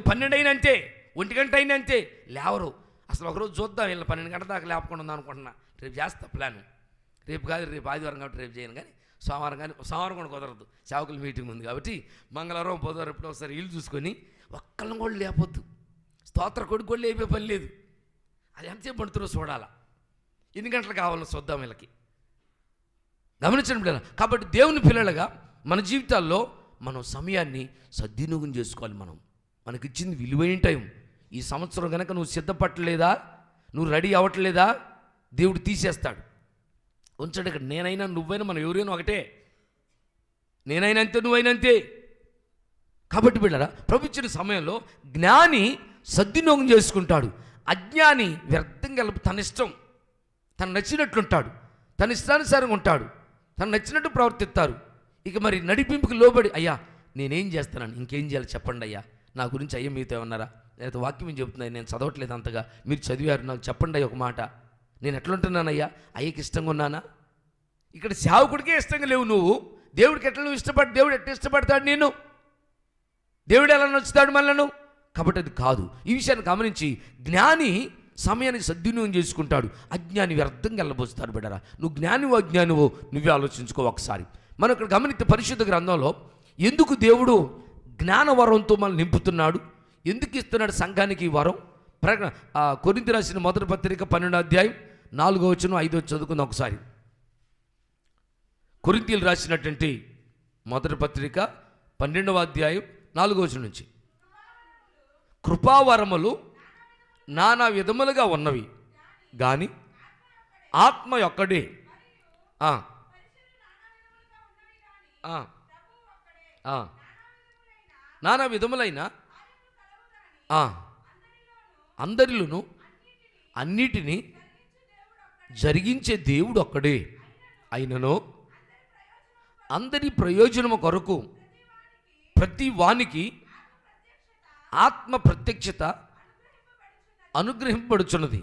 12 అయినంతే, 1 గంట అయినంతే లేవరు. అసలు ఒకరోజు చూద్దాం, వీళ్ళని 12 గంటల దాకా లేపకుండా ఉందా అనుకుంటున్నా. రేపు చేస్తా ప్లాను. రేపు కాదు, రేపు ఆదివారం కాబట్టి రేపు చేయను. కానీ సోమవారం కూడా కుదరదు, సేవకుల మీటింగ్ ఉంది కాబట్టి మంగళవారం బుధవారం ఎప్పుడో ఒకసారి ఇల్లు చూసుకొని ఒక్కళ్ళని కూడా లేపొద్దు. స్తోత్ర కొడుకు కూడా లేపే పని లేదు. అది ఎంతసేపు పడుతుందో చూడాలా, ఎన్ని గంటలు కావాలో చూద్దాం వీళ్ళకి. గమనించడం పిల్లలు. కాబట్టి దేవుని పిల్లలుగా మన జీవితాల్లో మనం సమయాన్ని సద్వినియోగం చేసుకోవాలి. మనకిచ్చింది విలువైన టైం. ఈ సంవత్సరం కనుక నువ్వు సిద్ధపట్టలేదా, నువ్వు రెడీ అవ్వట్లేదా, దేవుడు తీసేస్తాడు, ఉంచడు. ఇక్కడ నేనైనా నువ్వైనా మనం ఎవరైనా ఒకటే, నేనైనా అంతే, నువ్వైనా అంతే. కాబట్టి బిడ్డరా, ప్రభు ఇచ్చిన సమయంలో జ్ఞాని సద్వినియోగం చేసుకుంటాడు, అజ్ఞాని వ్యర్థంగా తన ఇష్టం, తను నచ్చినట్లుంటాడు, తన ఇష్టానుసారంగా ఉంటాడు, తను నచ్చినట్టు ప్రవర్తిస్తారు. ఇక మరి నడిపింపుకి లోబడి, అయ్యా నేనేం చేస్తున్నాను, ఇంకేం చేయాలి చెప్పండి అయ్యా, నా గురించి అయ్యా మీతో ఏమన్నారా, లేదా వాక్యం ఏం చెబుతున్నాయి, నేను చదవట్లేదు అంతగా, మీరు చదివారు, నాకు చెప్పండి అయ్యా ఒక మాట, నేను ఎట్లుంటున్నానయ్యా, అయ్యకి ఇష్టంగా ఉన్నానా? ఇక్కడ సేవకుడికే ఇష్టంగా లేవు నువ్వు, దేవుడికి ఎట్లా నువ్వు దేవుడు ఎట్లా ఇష్టపడతాడు నేను, దేవుడు ఎలా నచ్చుతాడు మనలను? కాబట్టి అది కాదు. ఈ విషయాన్ని గమనించి జ్ఞాని సమయానికి సద్వినియోగం చేసుకుంటాడు, అజ్ఞాని వ్యర్థంగా వెళ్ళబోస్తాడు. బిడ్డరా, నువ్వు జ్ఞానివో అజ్ఞానివో నువ్వే ఆలోచించుకో ఒకసారి. మనం ఇక్కడ గమనిస్తే పరిశుద్ధ గ్రంథంలో ఎందుకు దేవుడు జ్ఞానవరంతో మనల్ని నింపుతున్నాడు, ఎందుకు ఇస్తున్నాడు సంఘానికి ఈ వరం? కొరింథీ రాసిన మొదటి పత్రిక 12వ అధ్యాయం 4వ వచనం 5వ చదువుకుందాం ఒకసారి. కొరింథీయులు రాసినటువంటి మొదటి పత్రిక 12వ అధ్యాయం 4వ వచనం నుంచి. కృపావరములు నానా విధములుగా ఉన్నవి, కానీ ఆత్మ ఒక్కడే. నానా విధములైన అందరిలోనూ అన్నిటినీ జరిగించే దేవుడు ఒక్కడే. అయినను అందరి ప్రయోజనము కొరకు ప్రతి వానికి ఆత్మ ప్రత్యక్షత అనుగ్రహింపబడుచున్నది.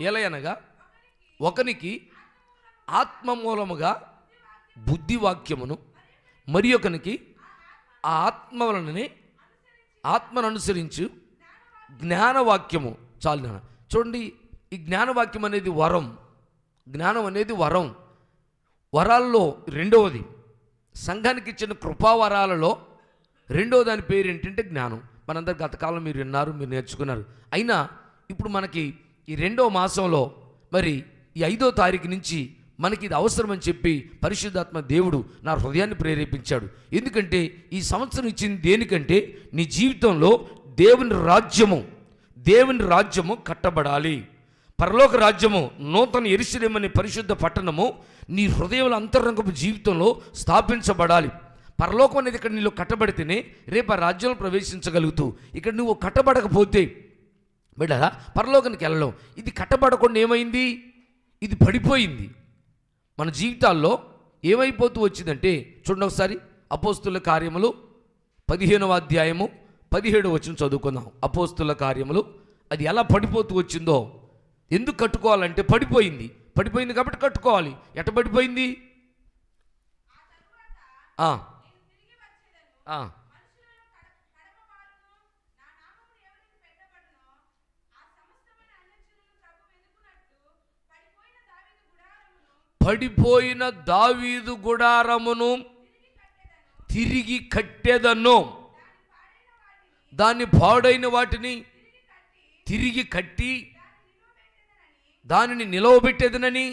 ఎలయనగా ఒకనికి ఆత్మ మూలముగా బుద్ధివాక్యమును, మరి ఒకనికి ఆ ఆత్మ వలననే ఆత్మను అనుసరించు జ్ఞానవాక్యము. చాలు నాన్న, చూడండి, ఈ జ్ఞానవాక్యం అనేది వరం. జ్ఞానం అనేది వరం. వరాల్లో రెండవది, సంఘానికి ఇచ్చిన కృపావరాలలో రెండవ దాని పేరు ఏంటంటే జ్ఞానం. మనందరు గతకాలం మీరు విన్నారు, మీరు నేర్చుకున్నారు. అయినా ఇప్పుడు మనకి ఈ 2వ మాసంలో మరి ఈ 5వ తారీఖు నుంచి మనకి ఇది అవసరమని చెప్పి పరిశుద్ధాత్మ దేవుడు నా హృదయాన్ని ప్రేరేపించాడు. ఎందుకంటే ఈ సంవత్సరం ఇచ్చింది దేనికంటే నీ జీవితంలో దేవుని రాజ్యము కట్టబడాలి. పరలోక రాజ్యము, నూతన యెరూషలేము అనే పరిశుద్ధ పట్టణము నీ హృదయంలో అంతరంగపు జీవితంలో స్థాపించబడాలి. పరలోకం అనేది ఇక్కడ నీలో కట్టబడితేనే రేపు ఆ రాజ్యంలో ప్రవేశించగలుగుతూ. ఇక్కడ నువ్వు కట్టబడకపోతే బిడ్డ పరలోకానికి వెళ్ళలేం. ఇది కట్టబడకుండా ఏమైంది? ఇది పడిపోయింది. మన జీవితాల్లో ఏమైపోతూ వచ్చిందంటే చూడండి ఒకసారి, అపోస్తుల కార్యములు 15వ అధ్యాయము 17వ వచనం చదువుకుందాం. అపోస్తుల కార్యములు అది ఎలా పడిపోతూ వచ్చిందో. ఎందుకు కట్టుకోవాలంటే పడిపోయింది కాబట్టి కట్టుకోవాలి. ఎట పడిపోయింది? పడిపోయిన దావీదు గుడారమును తిరిగి కట్టేదను, దాన్ని పాడైన వాటిని తిరిగి కట్టి దానిని నిలవబెట్టేదనని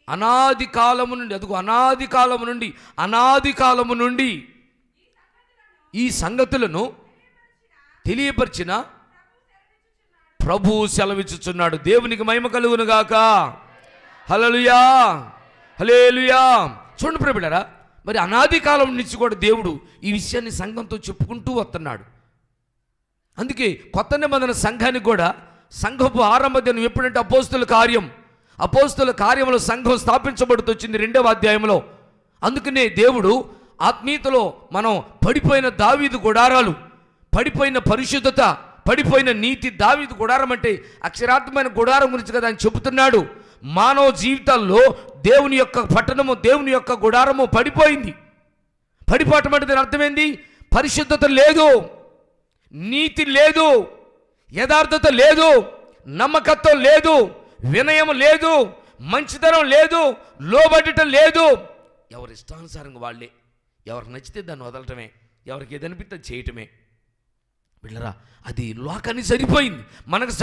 అనాది కాలము నుండి, అదుగు అనాది కాలము నుండి ఈ సంగతులను తెలియపరిచిన ప్రభువు సెలవిచ్చుచున్నాడు. దేవునికి మహిమ కలుగును గాక. హల్లెలూయా, హల్లెలూయా. చూడండి ప్రియబిడ్డలారా, మరి అనాది కాలం నుంచి కూడా దేవుడు ఈ విషయాన్ని సంఘంతో చెప్పుకుంటూ వస్తున్నాడు. అందుకే కొత్త నిబంధన సంఘానికి కూడా సంఘపు ఆరంభ దినం ఎప్పుడంటే అపోస్తుల కార్యములో సంఘం స్థాపించబడుతొచ్చింది 2వ అధ్యాయంలో. అందుకనే దేవుడు ఆత్మీయతలో మనం పడిపోయిన దావీదు గుడారాలు, పడిపోయిన పరిశుద్ధత, పడిపోయిన నీతి. దావీదు గుడారం అంటే అక్షరార్థమైన గుడారం గురించి కదా ఆయన చెబుతున్నాడు. మానవ జీవితాల్లో దేవుని యొక్క పట్టణము, దేవుని యొక్క గుడారము పడిపోయింది. పడిపోవటం అంటే దాని అర్థమైంది, పరిశుద్ధత లేదు, నీతి లేదు, యథార్థత లేదు, నమ్మకత్వం లేదు, వినయం లేదు, మంచితనం లేదు, లోబడటం లేదు. ఎవరి ఇష్టానుసారంగా వాళ్ళే, ఎవరికి నచ్చితే దాన్ని వదలటమే, ఎవరికి ఏదనిపిస్తే చేయటమే. బిడ్డలారా, అది లోకానికి సరిపోయింది, మనకు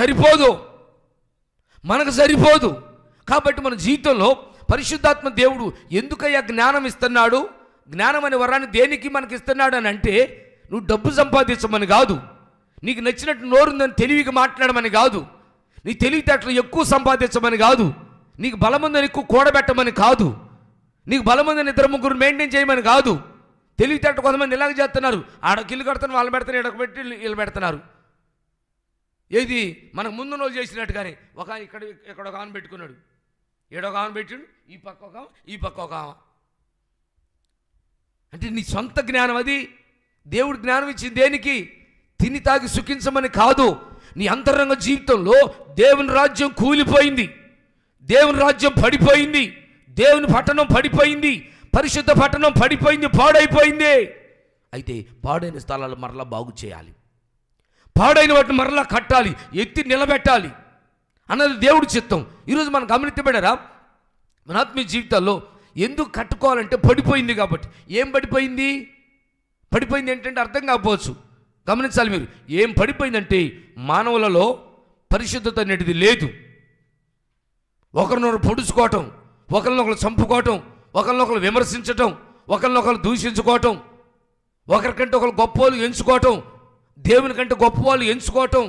సరిపోదు. కాబట్టి మన జీవితంలో పరిశుద్ధాత్మ దేవుడు ఎందుకయ్యా జ్ఞానం ఇస్తున్నాడు? జ్ఞానం అనే వరాన్ని దేనికి మనకి ఇస్తున్నాడు అని అంటే, నువ్వు డబ్బు సంపాదించమని కాదు, నీకు నచ్చినట్టు నోరుందని తెలివిగా మాట్లాడమని కాదు, నీ తెలివితేటలు ఎక్కువ సంపాదించమని కాదు, నీకు బలముందని ఎక్కువ కూడబెట్టమని కాదు, నీకు బలముందని 2-3 మెయింటైన్ చేయమని కాదు. తెలివితేట కొంతమంది ఇలాగ చేస్తున్నారు, ఆడకిల్లు కడతాను, వాళ్ళు పెడతాను, ఈడకు పెట్టి వీళ్ళు పెడుతున్నారు. ఏది మనకు ముందు రోజు చేసినట్టుగానే ఒక ఇక్కడ ఒక ఆమె పెట్టుకున్నాడు, ఏడొక ఆమె పెట్టిండు, ఈ పక్క ఒక ఆమె. అంటే నీ సొంత జ్ఞానం అది. దేవుడు జ్ఞానం ఇచ్చింది దేనికి? తిని తాగి సుఖించమని కాదు. నీ అంతరంగ జీవితంలో దేవుని రాజ్యం కూలిపోయింది, దేవుని రాజ్యం పడిపోయింది, దేవుని పట్టణం పడిపోయింది, పరిశుద్ధ పట్టణం పడిపోయింది, పాడైపోయింది. అయితే పాడైన స్థలాలు మరలా బాగు చేయాలి, పాడైన వాటిని మరలా కట్టాలి, ఎత్తి నిలబెట్టాలి అన్నది దేవుడి చిత్తం. ఈరోజు మనం గమనించబడారా, మన ఆత్మీయ జీవితాల్లో ఎందుకు కట్టుకోవాలంటే పడిపోయింది కాబట్టి. ఏం పడిపోయింది ఏంటంటే అర్థం కాకపోవచ్చు, గమనించాలి మీరు. ఏం పడిపోయిందంటే మానవులలో పరిశుద్ధత అనేది లేదు. ఒకరినొకరు పొడుచుకోవటం, ఒకరినొకరు చంపుకోవటం, ఒకరినొకరు విమర్శించటం, ఒకరినొకరు దూషించుకోవటం, ఒకరికంటే ఒకరు గొప్పలు ఎంచుకోవటం, దేవుని కంటే గొప్ప వాళ్ళు ఎంచుకోవటం.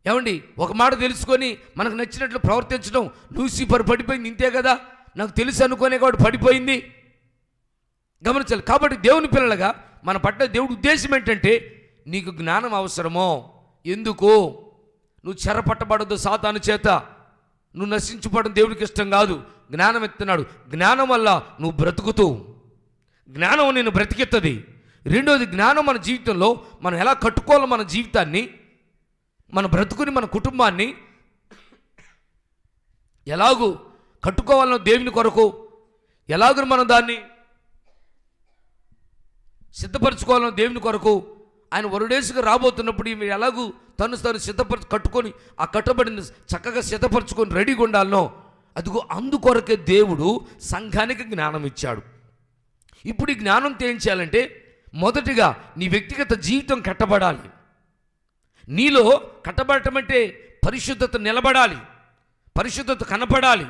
ఏమండి, ఒక మాట తెలుసుకొని మనకు నచ్చినట్లు ప్రవర్తించడం. లూసిఫర్ పడిపోయింది ఇంతే కదా, నాకు తెలుసు అనుకునే కాబట్టి పడిపోయింది. గమనించాలి. కాబట్టి దేవుని పిల్లలుగా మన పట్ల దేవుడి ఉద్దేశం ఏంటంటే, నీకు జ్ఞానం అవసరమో. ఎందుకు? నువ్వు చెరపట్టబడద్దు సాతాను చేత, నువ్వు నశించుకోవడం దేవుడికి ఇష్టం కాదు. జ్ఞానం ఎత్తున్నాడు. జ్ఞానం వల్ల నువ్వు బ్రతుకుతూ, జ్ఞానం నేను బ్రతికెత్తది. రెండోది, జ్ఞానం మన జీవితంలో మనం ఎలా కట్టుకోవాలో, మన జీవితాన్ని, మన బ్రతుకుని, మన కుటుంబాన్ని ఎలాగూ కట్టుకోవాలనో దేవుని కొరకు, ఎలాగూ మనం దాన్ని సిద్ధపరచుకోవాలనో దేవుని కొరకు, ఆయన వరుడేసుగా రాబోతున్నప్పుడు ఇవి ఎలాగూ తను కట్టుకొని, ఆ కట్టబడిన చక్కగా సిద్ధపరచుకొని రెడీగా ఉండాలనో, అదిగో అందుకొరకే దేవుడు సంఘానికి జ్ఞానం ఇచ్చాడు. ఇప్పుడు ఈ జ్ఞానంతో ఏం చేయాలంటే, మొదటిగా నీ వ్యక్తిగత జీవితం కట్టబడాలి. నీలో కట్టబడటం అంటే పరిశుద్ధత నిలబడాలి, పరిశుద్ధత కనపడాలి,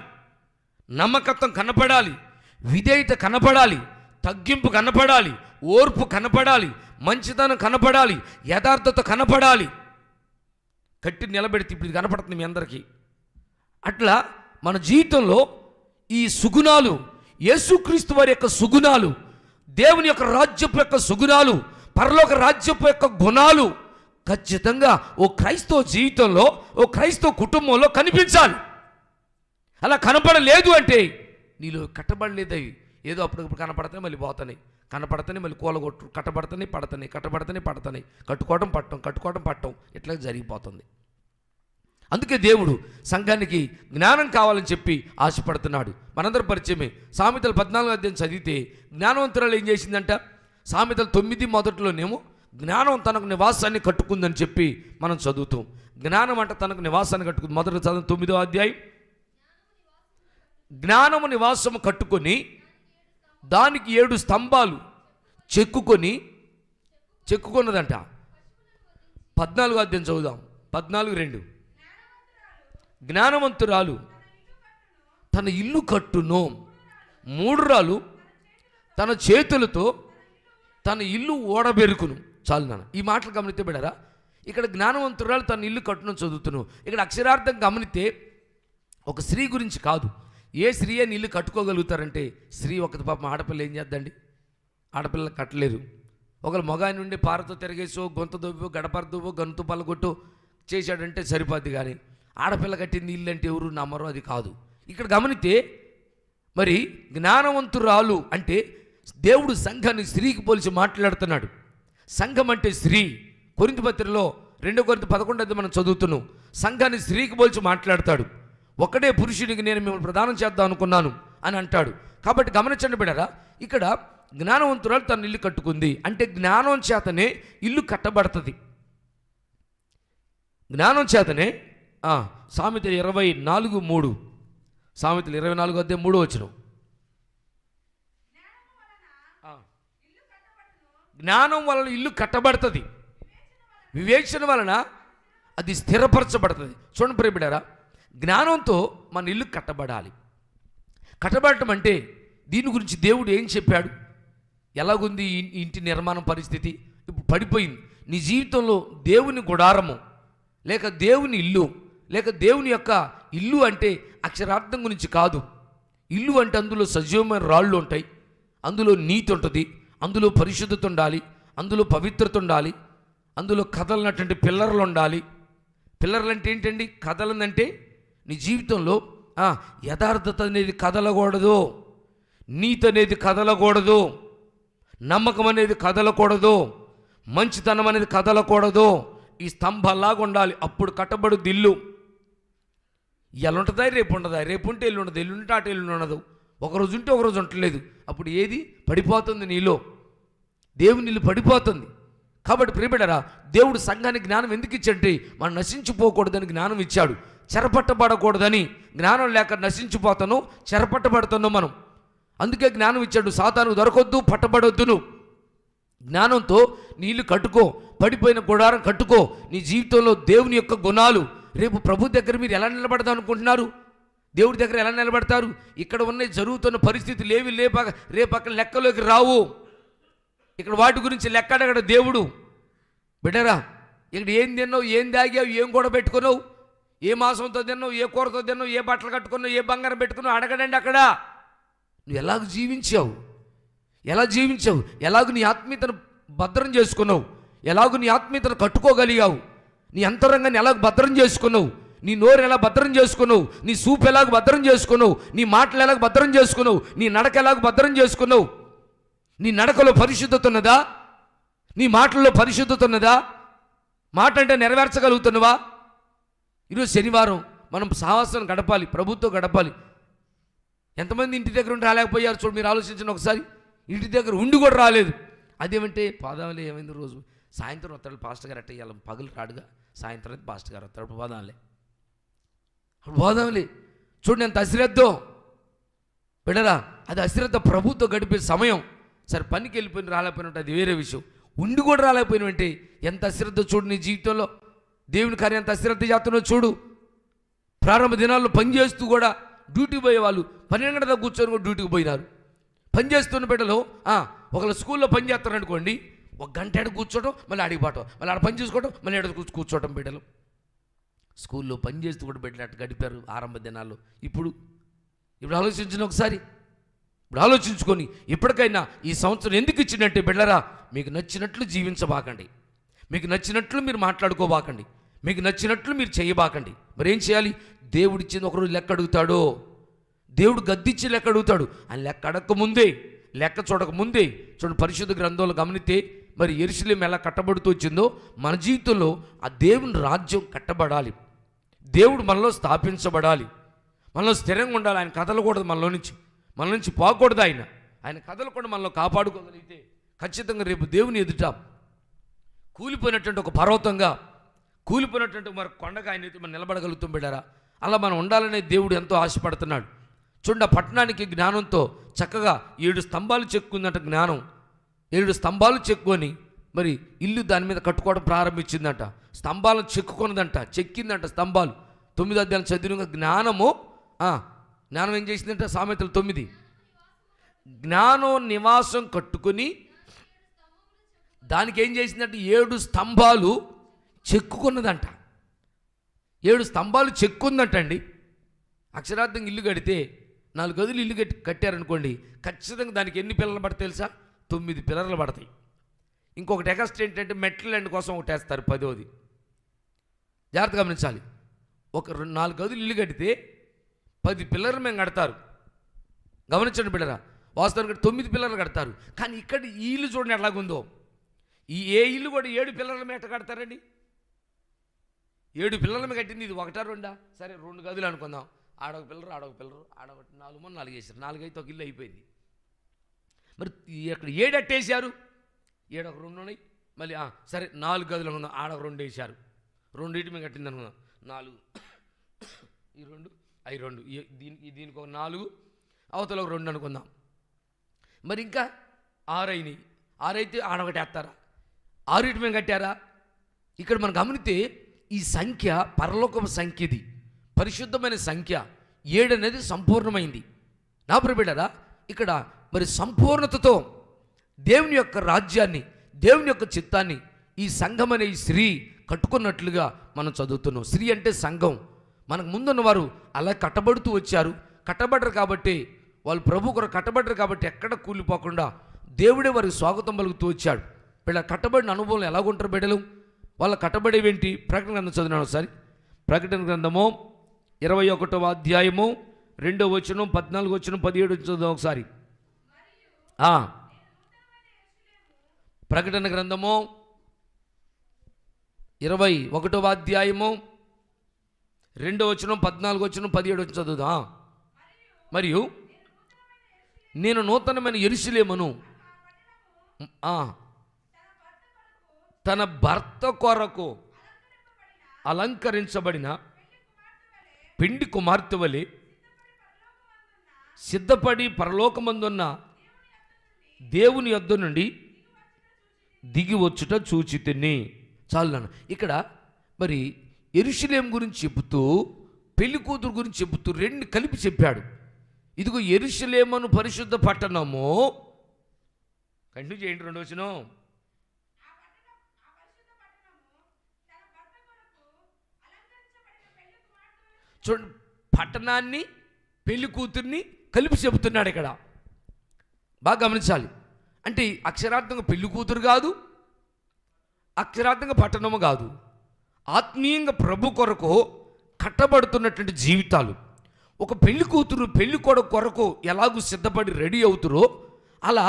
నమ్మకత్వం కనపడాలి, విధేయత కనపడాలి, తగ్గింపు కనపడాలి, ఓర్పు కనపడాలి, మంచితనం కనపడాలి, యథార్థత కనపడాలి. కట్టి నిలబెడితే ఇప్పుడు ఇది కనపడుతుంది మీ అందరికీ. అట్లా మన జీవితంలో ఈ సుగుణాలు, యేసుక్రీస్తు వారి యొక్క సుగుణాలు, దేవుని యొక్క రాజ్యపు యొక్క సుగుణాలు, పరలోక రాజ్యపు యొక్క గుణాలు ఖచ్చితంగా ఓ క్రైస్తవ జీవితంలో, ఓ క్రైస్తవ కుటుంబంలో కనిపించాలి. అలా కనపడలేదు అంటే నీలో కట్టబడలేదు. అవి ఏదో అప్పుడప్పుడు కనపడతాయి, మళ్ళీ పోతాయి, కనపడతాయి, మళ్ళీ కూలగొట్టు, కట్టబడతాయి, పడతాయి, కట్టుకోవడం పట్టం ఇట్లా జరిగిపోతుంది. అందుకే దేవుడు సంఘానికి జ్ఞానం కావాలని చెప్పి ఆశపడుతున్నాడు. మనందరి పరిచయమే. సామెతలు 14వ అధ్యాయం చదివితే జ్ఞానవంతురాలు ఏం చేసిందంట? సామెతలు 9 మొదట్లోనేమో జ్ఞానం తనకు నివాసాన్ని కట్టుకుందని చెప్పి మనం చదువుతాం. జ్ఞానం అంటే తనకు నివాసాన్ని కట్టుకుంది. మొదట చదువు 9వ అధ్యాయం. జ్ఞానము నివాసము కట్టుకొని దానికి 7 స్తంభాలు చెక్కుకున్నదంట. 14వ అధ్యాయం చదువుదాం. 14:2. జ్ఞానవంతురాలు తన ఇల్లు కట్టును, మూఢురాలు తన చేతులతో తన ఇల్లు ఓడబెరుకును. చాలు నాన్న, ఈ మాటలు గమనితే బిడ్డరా, ఇక్కడ జ్ఞానవంతురాలు తన ఇల్లు కట్టును చదువుతును. ఇక్కడ అక్షరార్థం గమనితే ఒక స్త్రీ గురించి కాదు. ఏ స్త్రీ అని ఇల్లు కట్టుకోగలుగుతారంటే, స్త్రీ ఒక పాపం ఆడపిల్ల ఏం చేద్దండి? ఆడపిల్ల కట్టలేరు. ఒకళ్ళు మగాయి నుండి పారతో తిరిగేసో, గొంత దొవ్వో, గడపర దువ్వో, గంతు పలగొట్టు చేశాడంటే సరిపోద్ది. కానీ ఆడపిల్ల కట్టింది ఇల్లు అంటే ఎవరు నమ్మరు, అది కాదు. ఇక్కడ గమనితే మరి జ్ఞానవంతురాలు అంటే దేవుడు సంఘాన్ని స్త్రీకి పోల్చి మాట్లాడుతున్నాడు. సంఘం అంటే స్త్రీ. కొరింథీ పత్రికలో 2 కొరింథీ 11 మనం చదువుతున్నాం. సంఘాన్ని స్త్రీకి పోల్చి మాట్లాడతాడు. ఒకటే పురుషుడికి నేను మిమ్మల్ని ప్రదానం చేద్దాం అనుకున్నాను అని అంటాడు. కాబట్టి గమనించండి బిడ్డరా, ఇక్కడ జ్ఞానవంతురాలు తన ఇల్లు కట్టుకుంది అంటే జ్ఞానం చేతనే ఇల్లు కట్టబడుతుంది. జ్ఞానం చేతనే. సామెతలు 24:3. సామెతలు 24:3. జ్ఞానం వలన ఇల్లు కట్టబడుతుంది, వివేచన వలన అది స్థిరపరచబడుతుంది. చూడండి ప్రియబిడ్డారా, జ్ఞానంతో మన ఇల్లు కట్టబడాలి. కట్టబడటం అంటే దీని గురించి దేవుడు ఏం చెప్పాడు? ఎలాగుంది ఇంటి నిర్మాణం పరిస్థితి? ఇప్పుడు పడిపోయింది. నీ జీవితంలో దేవుని గుడారము లేక దేవుని ఇల్లు లేక దేవుని యొక్క ఇల్లు అంటే అక్షరార్థం గురించి కాదు. ఇల్లు అంటే అందులో సజీవమైన రాళ్ళు ఉంటాయి, అందులో నీతి ఉంటుంది, అందులో పరిశుద్ధత ఉండాలి, అందులో పవిత్రత ఉండాలి, అందులో కదలనటువంటి పిల్లర్లు ఉండాలి. పిల్లర్లు అంటే ఏంటండి? కదలనంటే నీ జీవితంలో యథార్థత అనేది కదలకూడదు, నీతి అనేది కదలకూడదు, నమ్మకం అనేది కదలకూడదు, మంచితనం అనేది కదలకూడదు. ఈ స్తంభాలాగా ఉండాలి. అప్పుడు కట్టబడుద్ది ఇల్లు. ఇలా ఉంటుందా? రేపు ఉండదా? రేపు ఉంటే ఎల్లు ఉండదు, ఎల్లుంటే అటు ఎల్లు ఉండదు. ఒకరోజు ఉంటే ఒకరోజు ఉండలేదు. అప్పుడు ఏది పడిపోతుంది? నీలో దేవుని ఇల్లు పడిపోతుంది. కాబట్టి ప్రియబిడ్డరా, దేవుడు సంఘానికి జ్ఞానం ఎందుకు ఇచ్చాడంటే మనం నశించిపోకూడదని జ్ఞానం ఇచ్చాడు. చెరపట్టబడకూడదని, జ్ఞానం లేక నశించిపోతాను, చెరపట్టబడుతున్నాం మనం. అందుకే జ్ఞానం ఇచ్చాడు. సాతాను దొరకొద్దు, పట్టబడొద్దును. జ్ఞానంతో నీళ్ళు కట్టుకో, పడిపోయిన గుడారం కట్టుకో. నీ జీవితంలో దేవుని యొక్క గుణాలు. రేపు ప్రభు దగ్గర మీరు ఎలా నిలబడదాం అనుకుంటున్నారు? దేవుడి దగ్గర ఎలా నిలబడతారు? ఇక్కడ ఉన్న జరుగుతున్న పరిస్థితులు ఏవి రేపు అక్కడ లెక్కలోకి రావు. ఇక్కడ వాటి గురించి లెక్క అడగడు దేవుడు. బిడ్డరా, ఇక్కడ ఏం తిన్నావు, ఏం తాగావు, ఏం కూడా పెట్టుకున్నావు, ఏ మాంసంతో తిన్నావు, ఏ కూరతో తిన్నావు, ఏ బట్టలు కట్టుకున్నావు, ఏ బంగారం పెట్టుకున్నావు అడగడండి. అక్కడ నువ్వు ఎలాగ జీవించావు, ఎలాగ నీ ఆత్మీయతను భద్రం చేసుకున్నావు, ఎలాగ నీ ఆత్మీయతను కట్టుకోగలిగావు, నీ అంతరంగాన్ని ఎలాగ భద్రం చేసుకున్నావు, నీ నోరు ఎలా భద్రం చేసుకున్నావు, నీ సూపు ఎలాగ భద్రం చేసుకున్నావు, నీ మాటలు ఎలాగ భద్రం చేసుకున్నావు, నీ నడక ఎలాగ భద్రం చేసుకున్నావు. నీ నడకలో పరిశుద్ధత ఉన్నదా, నీ మాటల్లో పరిశుద్ధత ఉన్నదా, మాట అంటే నెరవేర్చగలుగుతున్నావా? ఈరోజు శనివారం మనం సావాసం గడపాలి, ప్రభుత్వం గడపాలి. ఎంతమంది ఇంటి దగ్గర ఉండి రాలేకపోయారు చూడు, మీరు ఆలోచించండి ఒకసారి. ఇంటి దగ్గర ఉండి కూడా రాలేదు. అదేమంటే పాదాలే ఏమైంది, రోజు సాయంత్రం వస్తాడు పాస్టర్ గారు, అట్ట ఇవ్వాలి పగలు రాడుగా, సాయంత్రం అయితే పాస్టర్ గారు వస్తాడు, పోదాంలే చూడండి ఎంత అశ్రద్ధో బిడ్డరా. అది అశ్రద్ధ. ప్రభుత్వం గడిపే సమయం. సరే పనికి వెళ్ళిపోయిన రాలేకపోయినట్టు అది వేరే విషయం. ఉండి కూడా రాలేకపోయినట్టే ఎంత అశ్రద్ధ చూడు నీ జీవితంలో. దేవుని కార్యం ఎంత అశ్రద్ధ చేస్తున్నావు చూడు. ప్రారంభ దినాల్లో పనిచేస్తూ కూడా డ్యూటీకి పోయే వాళ్ళు 12 గంటల కూర్చొని కూడా డ్యూటీకి పోయినారు. పనిచేస్తున్న బిడ్డలు ఒకళ్ళు స్కూల్లో పని చేస్తారు అనుకోండి, 1 గంట ఎడ కూర్చోవడం, మళ్ళీ అడిగి పోవటం, మళ్ళీ ఆడ పని చూసుకోవటం, మళ్ళీ ఎడ కూర్చోవటం. బిడ్డలు స్కూల్లో పని చేస్తూ కూడా బిడ్డలు అట్టు గడిపారు ఆరంభ దినాల్లో. ఇప్పుడు ఆలోచించిన ఒకసారి, ఇప్పుడు ఆలోచించుకొని ఇప్పటికైనా ఈ సంవత్సరం ఎందుకు ఇచ్చిందంటే బిడ్డరా, మీకు నచ్చినట్లు జీవించబాకండి, మీకు నచ్చినట్లు మీరు మాట్లాడుకోబాకండి, మీకు నచ్చినట్లు మీరు చేయబాకండి. మరి ఏం చేయాలి? దేవుడిచ్చింది ఒకరోజు లెక్క అడుగుతాడో, దేవుడు గద్దిచ్చి లెక్క అడుగుతాడు. ఆయన లెక్క అడగకముందే, లెక్క చూడకముందే చూడండి పరిశుద్ధ గ్రంథంలో గమనితే మరి యెరూషలేము ఎలా కట్టబడుతూ వచ్చిందో మన జీవితంలో ఆ దేవుని రాజ్యం కట్టబడాలి, దేవుడు మనలో స్థాపించబడాలి, మనలో స్థిరంగా ఉండాలి. ఆయన కదలకూడదు, మన నుంచి పోకూడదు. ఆయన కదలకుండా మనలో కాపాడుకోగలిగితే ఖచ్చితంగా రేపు దేవుని ఎదుట కూలిపోయినటువంటి ఒక పర్వతంగా, కూలిపోయినటువంటి మరి కొండగా ఆయన ఎదుట మనం నిలబడగలుగుతాం బిడ్డారా. అలా మనం ఉండాలనే దేవుడు ఎంతో ఆశపడుతున్నాడు. చూడండి, ఆ పట్టణానికి జ్ఞానంతో చక్కగా 7 స్తంభాలు చెక్కుందంట. జ్ఞానం 7 స్తంభాలు చెక్కుకొని మరి ఇల్లు దాని మీద కట్టుకోవడం ప్రారంభించిందంట. స్తంభాలను చెక్కిందంట స్తంభాలు. 9వ అధ్యాయం చదివిన జ్ఞానం ఏం చేసిందంట? సామెతలు 9. జ్ఞానం నివాసం కట్టుకొని దానికి ఏం చేసిందంటే 7 స్తంభాలు చెక్కుకున్నదంట. 7 స్తంభాలు చెక్కుందంటండి. అక్షరార్థంగా ఇల్లు కడితే 4 గదులు ఇల్లు కట్టారనుకోండి, ఖచ్చితంగా దానికి ఎన్ని పిల్లలు పడతాయి తెలుసా? 9 పిల్లర్లు పడతాయి. ఇంకొకటి ఎక్స్ట్రా ఏంటంటే మెట్ల ల్యాండ్ కోసం ఒకటి వేస్తారు, 10వది. జాగ్రత్తగా గమనించాలి. ఒక 4 గదులు ఇల్లు కడితే 10 పిల్లర్లు మేము కడతారు. గమనించండి బిడ్డరా, వాస్తవానికి 9 పిల్లర్లు కడతారు. కానీ ఇక్కడ ఈ ఇల్లు చూడండి ఎలాగుందో. ఏ ఇల్లు కూడా 7 పిల్లర్ల మీద కడతారండి? 7 పిల్లల మీద కట్టింది. ఇది 1 2 సరే 2 గదులు అనుకుందాం. ఆడొక పిల్లరు ఆడొక 4 3 4 వేసారు. 4 అయితే ఒక ఇల్లు అయిపోయింది. మరి అక్కడ 7 అట్టేసారు, 7 ఒక 2 ఉన్నాయి. మళ్ళీ సరే 4 గదులు అనుకుందాం, ఆడొక 2 వేసారు. 2 మీద కట్టింది అనుకుందాం, 4 ఈ 2 అవి 2 దీనికి ఒక 4 అవతల ఒక 2 అనుకుందాం. మరి ఇంకా 6 అయినాయి. 6 అయితే ఆడొకటి వేస్తారా? 6 మీద కట్టారా? ఇక్కడ మనం గమనితే ఈ సంఖ్య పరలోకపు సంఖ్య, ఇది పరిశుద్ధమైన సంఖ్య. 7 అనేది సంపూర్ణమైంది. నా ప్రియబిడ్డరా, ఇక్కడ మరి సంపూర్ణతతో దేవుని యొక్క రాజ్యాన్ని, దేవుని యొక్క చిత్తాన్ని ఈ సంఘం అనే ఈ స్త్రీ కట్టుకున్నట్లుగా మనం చదువుతున్నాం. స్త్రీ అంటే సంఘం. మనకు ముందున్నవారు అలా కట్టబడుతూ వచ్చారు. కట్టబడ్డరు కాబట్టి, వాళ్ళు ప్రభు కొరకు కట్టబడ్డరు కాబట్టి ఎక్కడ కూలిపోకుండా దేవుడే వారికి స్వాగతం పలుకుతూ వచ్చాడు. వీళ్ళ కట్టబడిన అనుభవం ఎలాగుంటారు బిడ్డలు? వాళ్ళ కట్టబడేవేంటి? ప్రకటన గ్రంథం చదివినాను ఒకసారి. ప్రకటన గ్రంథము 21వ అధ్యాయము 2వ వచనం, 14వ వచనం, 17వ వచనం చదువు ఒకసారి. ప్రకటన గ్రంథము 21వ అధ్యాయము 2వ వచనం, 14వ వచనం, 17వ వచనం చదువుదా. మరియు నేను నూతనమైన యెరూషలేమును తన భర్త కొరకు అలంకరించబడిన పిండి కుమార్తె వలె సిద్ధపడి పరలోకమందున్న దేవుని యొద్ద నుండి దిగి వచ్చుట చూచితిని. చాలు నాన్న. ఇక్కడ మరి యెరూషలేము గురించి చెబుతూ, పెళ్లి కూతురు గురించి చెబుతూ 2 కలిపి చెప్పాడు. ఇదిగో యెరూషలేమును పరిశుద్ధ పట్టణము. కంటిన్యూ చేయండి 2వ వచనం. చూడండి, పట్టణాన్ని పెళ్లి కూతుర్ని కలిపి చెబుతున్నాడు ఇక్కడ. బాగా గమనించాలి. అంటే అక్షరార్థంగా పెళ్లి కూతురు కాదు, అక్షరార్థంగా పట్టణము కాదు. ఆత్మీయంగా ప్రభు కొరకు కట్టబడుతున్నటువంటి జీవితాలు. ఒక పెళ్లి కూతురు పెళ్లి కొరకు ఎలాగూ సిద్ధపడి రెడీ అవుతురో అలా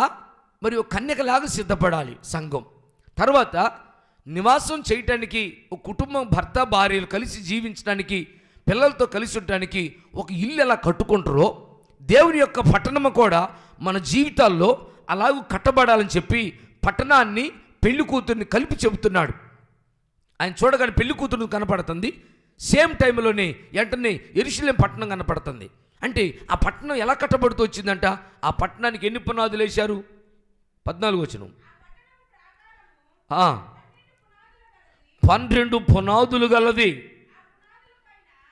మరి ఒక కన్యకలాగా సిద్ధపడాలి సంఘం. తర్వాత నివాసం చేయటానికి, ఒక కుటుంబం భర్త భార్యలు కలిసి జీవించడానికి, పిల్లలతో కలిసి ఉండటానికి ఒక ఇల్లు ఎలా కట్టుకుంటారో దేవుని యొక్క పట్టణము కూడా మన జీవితాల్లో అలాగూ కట్టబడాలని చెప్పి పట్టణాన్ని పెళ్లి కూతుర్ని కలిపి చెబుతున్నాడు. ఆయన చూడగానే పెళ్లి కూతురు కనపడుతుంది, సేమ్ టైంలోనే వెంటనే యెరూషలేము పట్టణం కనపడుతుంది. అంటే ఆ పట్టణం ఎలా కట్టబడుతూ వచ్చిందంట? ఆ పట్టణానికి ఎన్ని పునాదులు వేశారు? 14 వచనం. 12 పునాదులు గలది.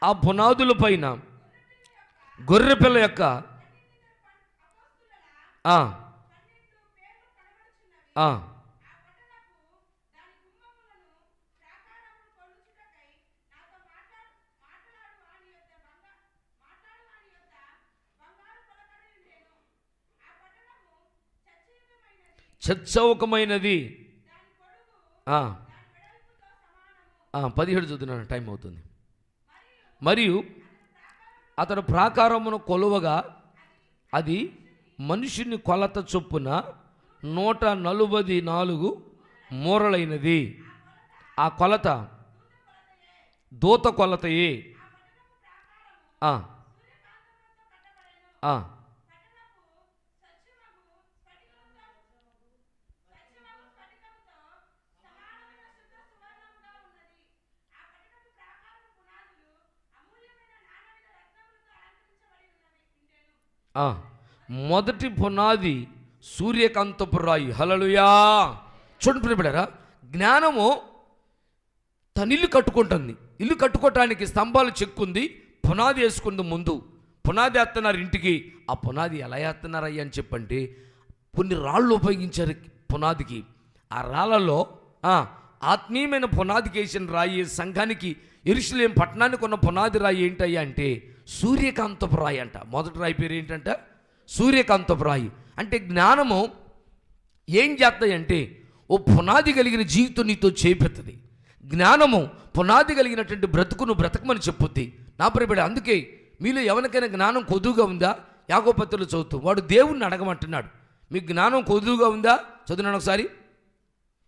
ఆ పునాదుల పైన గొర్రెపిల్ల యొక్క చచ్చౌకమైనది. 17 చదువుతున్నాను, టైం అవుతుంది. మరియు అతడు ప్రాకారమును కొలువగా అది మనుషుని కొలత చొప్పున 144 మూరలైనది. ఆ కొలత దూత కొలతయే. మొదటి పునాది సూర్యకాంతపు రాయి. హల్లెలూయా. చూడండి ప్రియమైన, జ్ఞానము తన ఇల్లు కట్టుకుంటుంది. ఇల్లు కట్టుకోవటానికి స్తంభాలు చెక్కుంది, పునాది వేసుకుంది. ముందు పునాది వేస్తున్నారు ఇంటికి. ఆ పునాది ఎలా వేస్తున్నారయ్యా అని చెప్పంటే కొన్ని రాళ్ళు ఉపయోగించారు పునాదికి. ఆ రాళ్ళలో ఆత్మీయమైన పునాదికి వేసిన రాయి సంఘానికి, యెరూషలేము పట్టణానికి ఉన్న పునాది రాయి ఏంటయ్యా అంటే సూర్యకాంతపు రాయి అంట. మొదటి రాయి పేరు ఏంటంట? సూర్యకాంతపు రాయి. అంటే జ్ఞానము ఏం చేస్తాయంటే ఓ పునాది కలిగిన జీవితం నీతో చేపెత్తది. జ్ఞానము పునాది కలిగినటువంటి బ్రతుకును బ్రతకమని చెప్పుద్ది. నా ప్రియబిడ్డ, అందుకే మీలో ఎవరికైనా జ్ఞానం కొదువుగా ఉందా? యాకోబు పత్రికలో చదువుతూ వాడు దేవుణ్ణి అడగమంటున్నాడు. మీకు జ్ఞానం కొదువుగా ఉందా? చదువున్నాను ఒకసారి.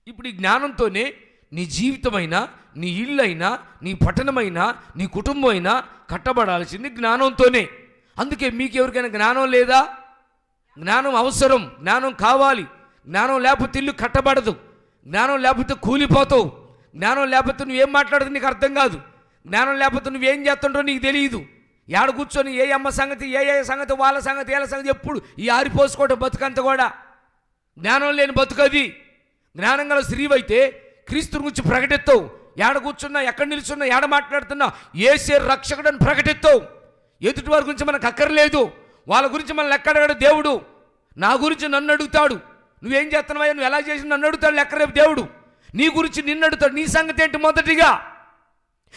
ఇప్పుడు ఈ జ్ఞానంతోనే నీ జీవితమైనా, నీ ఇల్లు అయినా, నీ పట్టణమైనా, నీ కుటుంబం అయినా కట్టబడాల్సింది జ్ఞానంతోనే. అందుకే మీకు ఎవరికైనా జ్ఞానం లేదా? జ్ఞానం అవసరం, జ్ఞానం కావాలి. జ్ఞానం లేకపోతే ఇల్లు కట్టబడదు. జ్ఞానం లేకపోతే కూలిపోతావు. జ్ఞానం లేకపోతే నువ్వేం మాట్లాడదు నీకు అర్థం కాదు. జ్ఞానం లేకపోతే నువ్వేం చేస్తుంటో నీకు తెలియదు. ఏడ కూర్చొని ఏ అమ్మ సంగతి, ఏ సంగతి, వాళ్ళ సంగతి, వీళ్ళ సంగతి ఎప్పుడు ఈ ఆరిపోసుకోవటం బతుకంత కూడా జ్ఞానం లేని బతుకది. జ్ఞానం గల స్త్రీవైతే క్రీస్తు గురించి ప్రకటిస్తావు. ఏడ కూర్చున్నా, ఎక్కడ నిల్చున్నా, ఏడ మాట్లాడుతున్నా యేసే రక్షకుడని ప్రకటిస్తావు. ఎదుటి వారి గురించి మనకు అక్కర్లేదు. వాళ్ళ గురించి మనల్ని ఎక్కడగాడు దేవుడు. నా గురించి నన్ను అడుగుతాడు, నువ్వేం చేస్తున్నావా, నువ్వు ఎలా చేసి నన్ను అడుగుతాడు లెక్క రేపు దేవుడు. నీ గురించి నిన్ను అడుగుతాడు. నీ సంగతి ఏంటి? మొదటిగా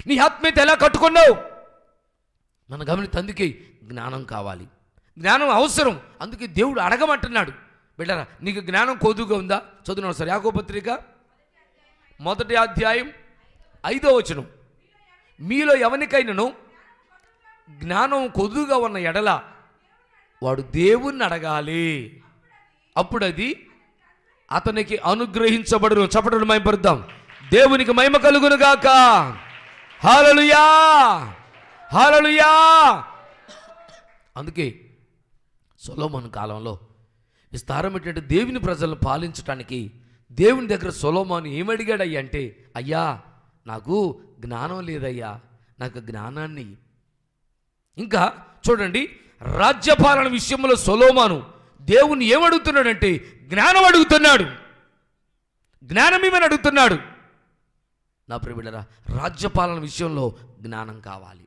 నీ ఆత్మీయత ఎలా కట్టుకున్నావు మనం గమనించి. అందుకే జ్ఞానం కావాలి, జ్ఞానం అవసరం. అందుకే దేవుడు అడగమంటున్నాడు. బిడ్డరా, నీకు జ్ఞానం కొదువుగా ఉందా? చదువున్నాను సార్. యాకోబు పత్రిక 1వ అధ్యాయం 5వ వచనం. మీలో ఎవరికైనాను జ్ఞానం కొదువుగా ఉన్న ఎడల వాడు దేవుణ్ణి అడగాలి, అప్పుడు అది అతనికి అనుగ్రహించబడును. చప్పట్లు మహిమపరుద్దాం. దేవునికి మహిమ కలుగును గాక. హల్లెలూయా, హల్లెలూయా. అందుకే సొలొమోను కాలంలో విస్తారమైనటువంటి దేవుని ప్రజలను పాలించడానికి దేవుని దగ్గర సొలొమోను ఏమడిగాడయ్యా అంటే, అయ్యా నాకు జ్ఞానం లేదయ్యా, నాకు జ్ఞానాన్ని. ఇంకా చూడండి, రాజ్యపాలన విషయంలో సొలొమోను దేవుని ఏమడుగుతున్నాడంటే జ్ఞానం అడుగుతున్నాడు. జ్ఞానం ఏమని అడుగుతున్నాడు? నా ప్రియబిడ్డరా, రాజ్యపాలన విషయంలో జ్ఞానం కావాలి.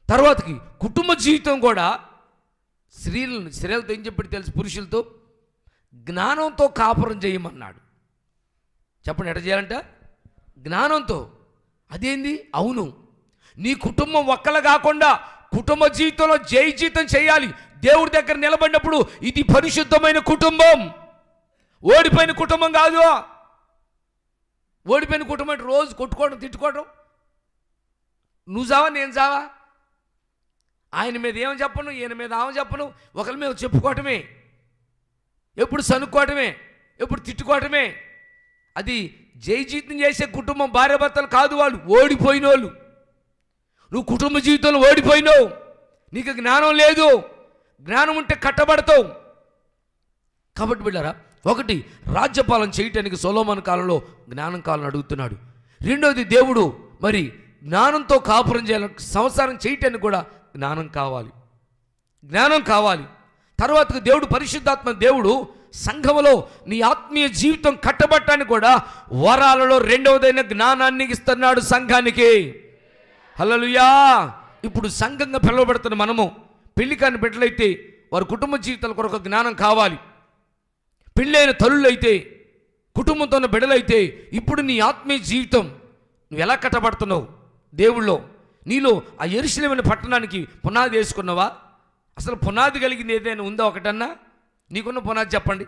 తర్వాతకి కుటుంబ జీవితం కూడా స్త్రీలతో ఏం చెప్పాడు తెలుసు? పురుషులతో జ్ఞానంతో కాపురం చేయమన్నాడు. చెప్పండి, ఎట్లా చేయాలంట? జ్ఞానంతో. అదేంది? అవును, నీ కుటుంబం ఒక్కలు కాకుండా కుటుంబ జీవితంలో జై జీవితం చేయాలి. దేవుడి దగ్గర నిలబడినప్పుడు ఇది పరిశుద్ధమైన కుటుంబం, ఓడిపోయిన కుటుంబం కాదు. ఓడిపోయిన కుటుంబం అంటే రోజు కొట్టుకోవడం, తిట్టుకోవడం, నువ్వు చావా నేను చావా, ఆయన మీద ఏమని చెప్పను, ఈయన మీద ఆమె చెప్పను, ఒకరి మీద చెప్పుకోవటమే, ఎప్పుడు సనుక్కోవటమే, ఎప్పుడు తిట్టుకోవటమే. అది జై జీవితం చేసే కుటుంబం భార్యాభర్తలు కాదు, వాళ్ళు ఓడిపోయిన వాళ్ళు. నువ్వు కుటుంబ జీవితంలో ఓడిపోయినావు, నీకు జ్ఞానం లేదు. జ్ఞానం ఉంటే కట్టబడతావు. కాబట్టి బిడ్డారా, ఒకటి రాజ్యపాలన చేయటానికి సొలొమోను కాలంలో జ్ఞానం కావాలని అడుగుతున్నాడు. రెండోది దేవుడు మరి జ్ఞానంతో కాపురం చేయాలని, సంసారం చేయటానికి కూడా జ్ఞానం కావాలి, జ్ఞానం కావాలి. తర్వాత దేవుడు పరిశుద్ధాత్మ దేవుడు సంఘములో నీ ఆత్మీయ జీవితం కట్టబట్టానికి కూడా వరాలలో రెండవదైన జ్ఞానాన్ని ఇస్తున్నాడు సంఘానికి. హల్లెలూయా. ఇప్పుడు సంఘంగా పిలువబడుతున్న మనము పెళ్లి కాని బిడ్డలైతే వారి కుటుంబ జీవితాల కొరకు జ్ఞానం కావాలి. పెళ్ళైన తల్లులైతే, కుటుంబంతో ఉన్న బిడ్డలైతే ఇప్పుడు నీ ఆత్మీయ జీవితం నువ్వు ఎలా కట్టబడుతున్నావు దేవుళ్ళో, నీలో ఆ యెరూషలేము పట్టణానికి పునాది వేసుకున్నావా? అసలు పునాది కలిగింది ఏదైనా ఉందా? ఒకటన్నా నీకున్న పునాది చెప్పండి.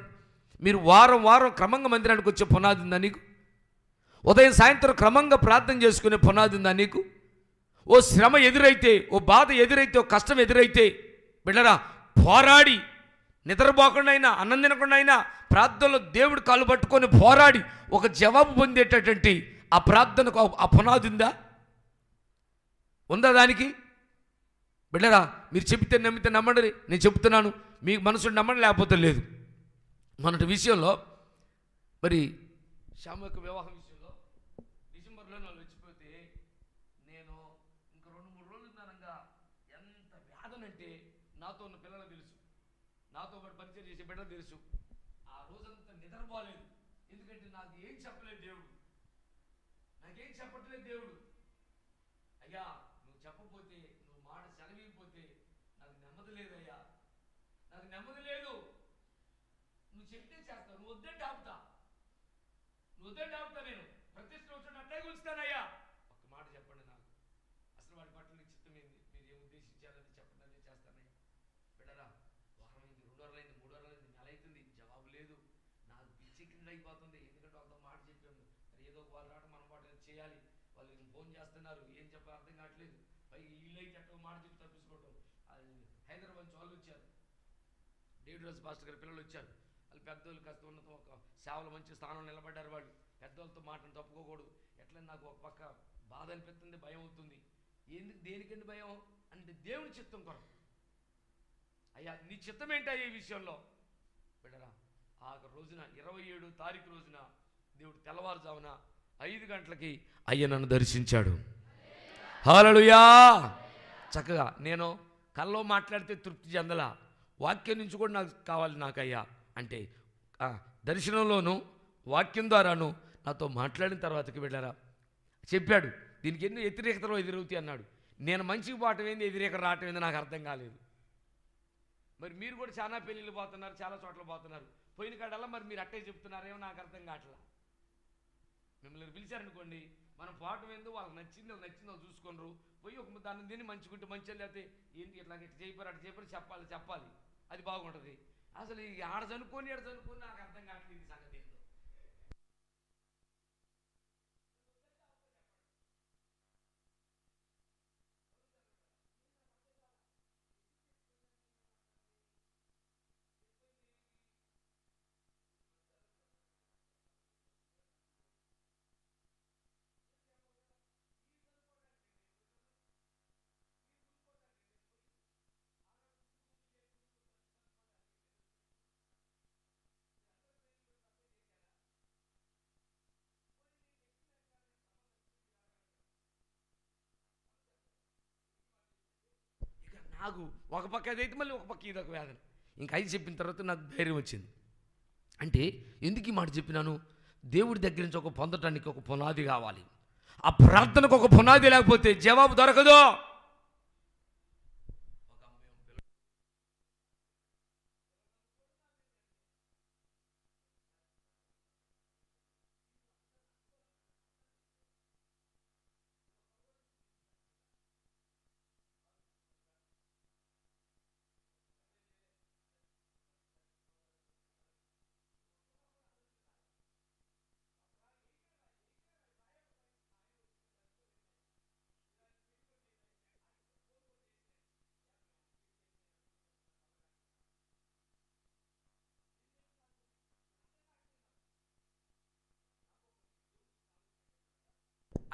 మీరు వారం వారం క్రమంగా మందిరానికి వచ్చే పునాది ఉందా నీకు? ఉదయం సాయంత్రం క్రమంగా ప్రార్థన చేసుకునే పునాది ఉందా నీకు? ఓ శ్రమ ఎదురైతే, ఓ బాధ ఎదురైతే, ఓ కష్టం ఎదురైతే బిడ్డరా పోరాడి, నిద్రపోకుండా అయినా అన్నం తినకుండా అయినా ప్రార్థనలో దేవుడు కాలు పట్టుకొని పోరాడి ఒక జవాబు పొందేటటువంటి ఆ ప్రార్థనకు ఆ పునాది ఉందా? ఉందా దానికి? బిడ్డరా మీరు చెబితే నమ్మితే నమ్మండి, నేను చెప్తున్నాను, మీకు మనసు నమ్మండి, లేకపోతే లేదు. మొన్నటి విషయంలో మరి శ్యామ యొక్క వివాహం విషయంలో డిసెంబర్లో వాళ్ళు వచ్చిపోతే నేను ఇంక 2-3 రోజులు ఉన్నానంగా ఎంత వేదనంటే నాతో ఉన్న పిల్లలు తెలుసు, నాతో పాటు పరిచయం చేసే బిడ్డలు తెలుసు. ఆ రోజంతా నిద్రపోలేదు. ఎందుకంటే నాకు ఏం చెప్పలేదు దేవుడు, నాకేం చెప్పట్లేదు దేవుడు. అయ్యా నువ్వు చెప్పపోతే, నువ్వు మాట సెలవిపోతే నాకు నెమ్మది లేదయ్యా, నాకు నెమ్మది లేదు. నువ్వు చెప్తే చేస్తావు, నువ్వు వద్దంటే ఆపుతా, నువ్వు వద్దంటే ఆపుతా, నేను ప్రతిష్ట వచ్చిన అట్టాగే ఉంచుతానయ్యా. ఒక్క మాట చెప్పండి నాకు, అసలు వాడి పట్ల నీ చిత్తం ఏంది, మీరు ఏం ఉద్దేశించాలని చెప్పండి, అదే చేస్తానయ్యా. బిడ్డరా వారం అయింది, 2 వారాలు అయింది, 3 వారాలు అయింది, నెల అవుతుంది, జవాబు లేదు. నాకు పిచ్చెక్కింది అయిపోతుంది. ఎందుకంటే వాళ్ళతో మాట చెప్పాము, మరి ఏదో వాళ్ళు రావడం మనం పాటు చేయాలి, వాళ్ళు ఫోన్ చేస్తున్నారు, ఏం చెప్పాలో అర్థం కావట్లేదు. పైగా ఇల్లు అయితే అట్లా మాట చెప్పి తప్పించుకోవటం. హైదరాబాద్ నుంచి వాళ్ళు వచ్చారు, డేవిడ్ రాజు పాస్టర్ గారి పిల్లలు వచ్చారు. వాళ్ళు పెద్దోళ్ళు కాస్త ఉన్నత ఒక సేవలు మంచి స్థానంలో నిలబడ్డారు. వాళ్ళు పెద్దోళ్ళతో మాటను తప్పుకోకూడదు. ఎట్లా నాకు ఒక పక్క బాధ అనిపిస్తుంది, భయం అవుతుంది. ఎందుకు, దేనికండి భయం అంటే దేవుని చిత్తం కొరకు. అయ్యా నీ చిత్తం ఏంటయ్యా ఈ విషయంలో? బిడ్డరా ఆ రోజున 27వ తారీఖు రోజున దేవుడు తెల్లవారుజామున 5 గంటలకి అయ్య నన్ను దర్శించాడు. హల్లెలూయా. చక్కగా నేను కల్లో మాట్లాడితే తృప్తి చెందలా, వాక్యం నుంచి కూడా నాకు కావాలి నాకయ్యా అంటే దర్శనంలోనూ వాక్యం ద్వారాను నాతో మాట్లాడిన తర్వాతకి వెళ్ళారా చెప్పాడు, దీనికి ఎన్ని వ్యతిరేకతలు ఎదురవుతాయి అన్నాడు. నేను మంచికి పోవటం ఏంది, వ్యతిరేకత రావటం ఏంది నాకు అర్థం కాలేదు. మరి మీరు కూడా చాలా పెళ్ళిళ్ళు పోతున్నారు, చాలా చోట్ల పోతున్నారు, పోయిన కాడల్లా మరి మీరు అట్టే చెప్తున్నారేమో నాకు అర్థం కావట్లా. మిమ్మల్ని పిలిచారనుకోండి, మనం పోవటం ఏందో వాళ్ళకి నచ్చిందో చూసుకున్నారు, పోయి ఒక దాన్ని దీన్ని మంచుకుంటే మంచిగా, లేకపోతే ఏంటి ఇట్లా చేయపారు అటు చేయపారు చెప్పాలి, అది బాగుంటుంది. అసలు ఆడ చనుకొని నాకు అర్థం కావట్లేదు ఈ సంగతి ఏందో. నాకు ఒక పక్క అదైతే మళ్ళీ ఒక పక్క ఇదొక వేదన. ఇంకా 5 చెప్పిన తర్వాత నాకు ధైర్యం వచ్చింది. అంటే ఎందుకు ఈ మాట చెప్పినాను? దేవుడి దగ్గర నుంచి ఒక పొందటానికి ఒక పునాది కావాలి. ఆ ప్రార్థనకు ఒక పునాది లేకపోతే జవాబు దొరకదు.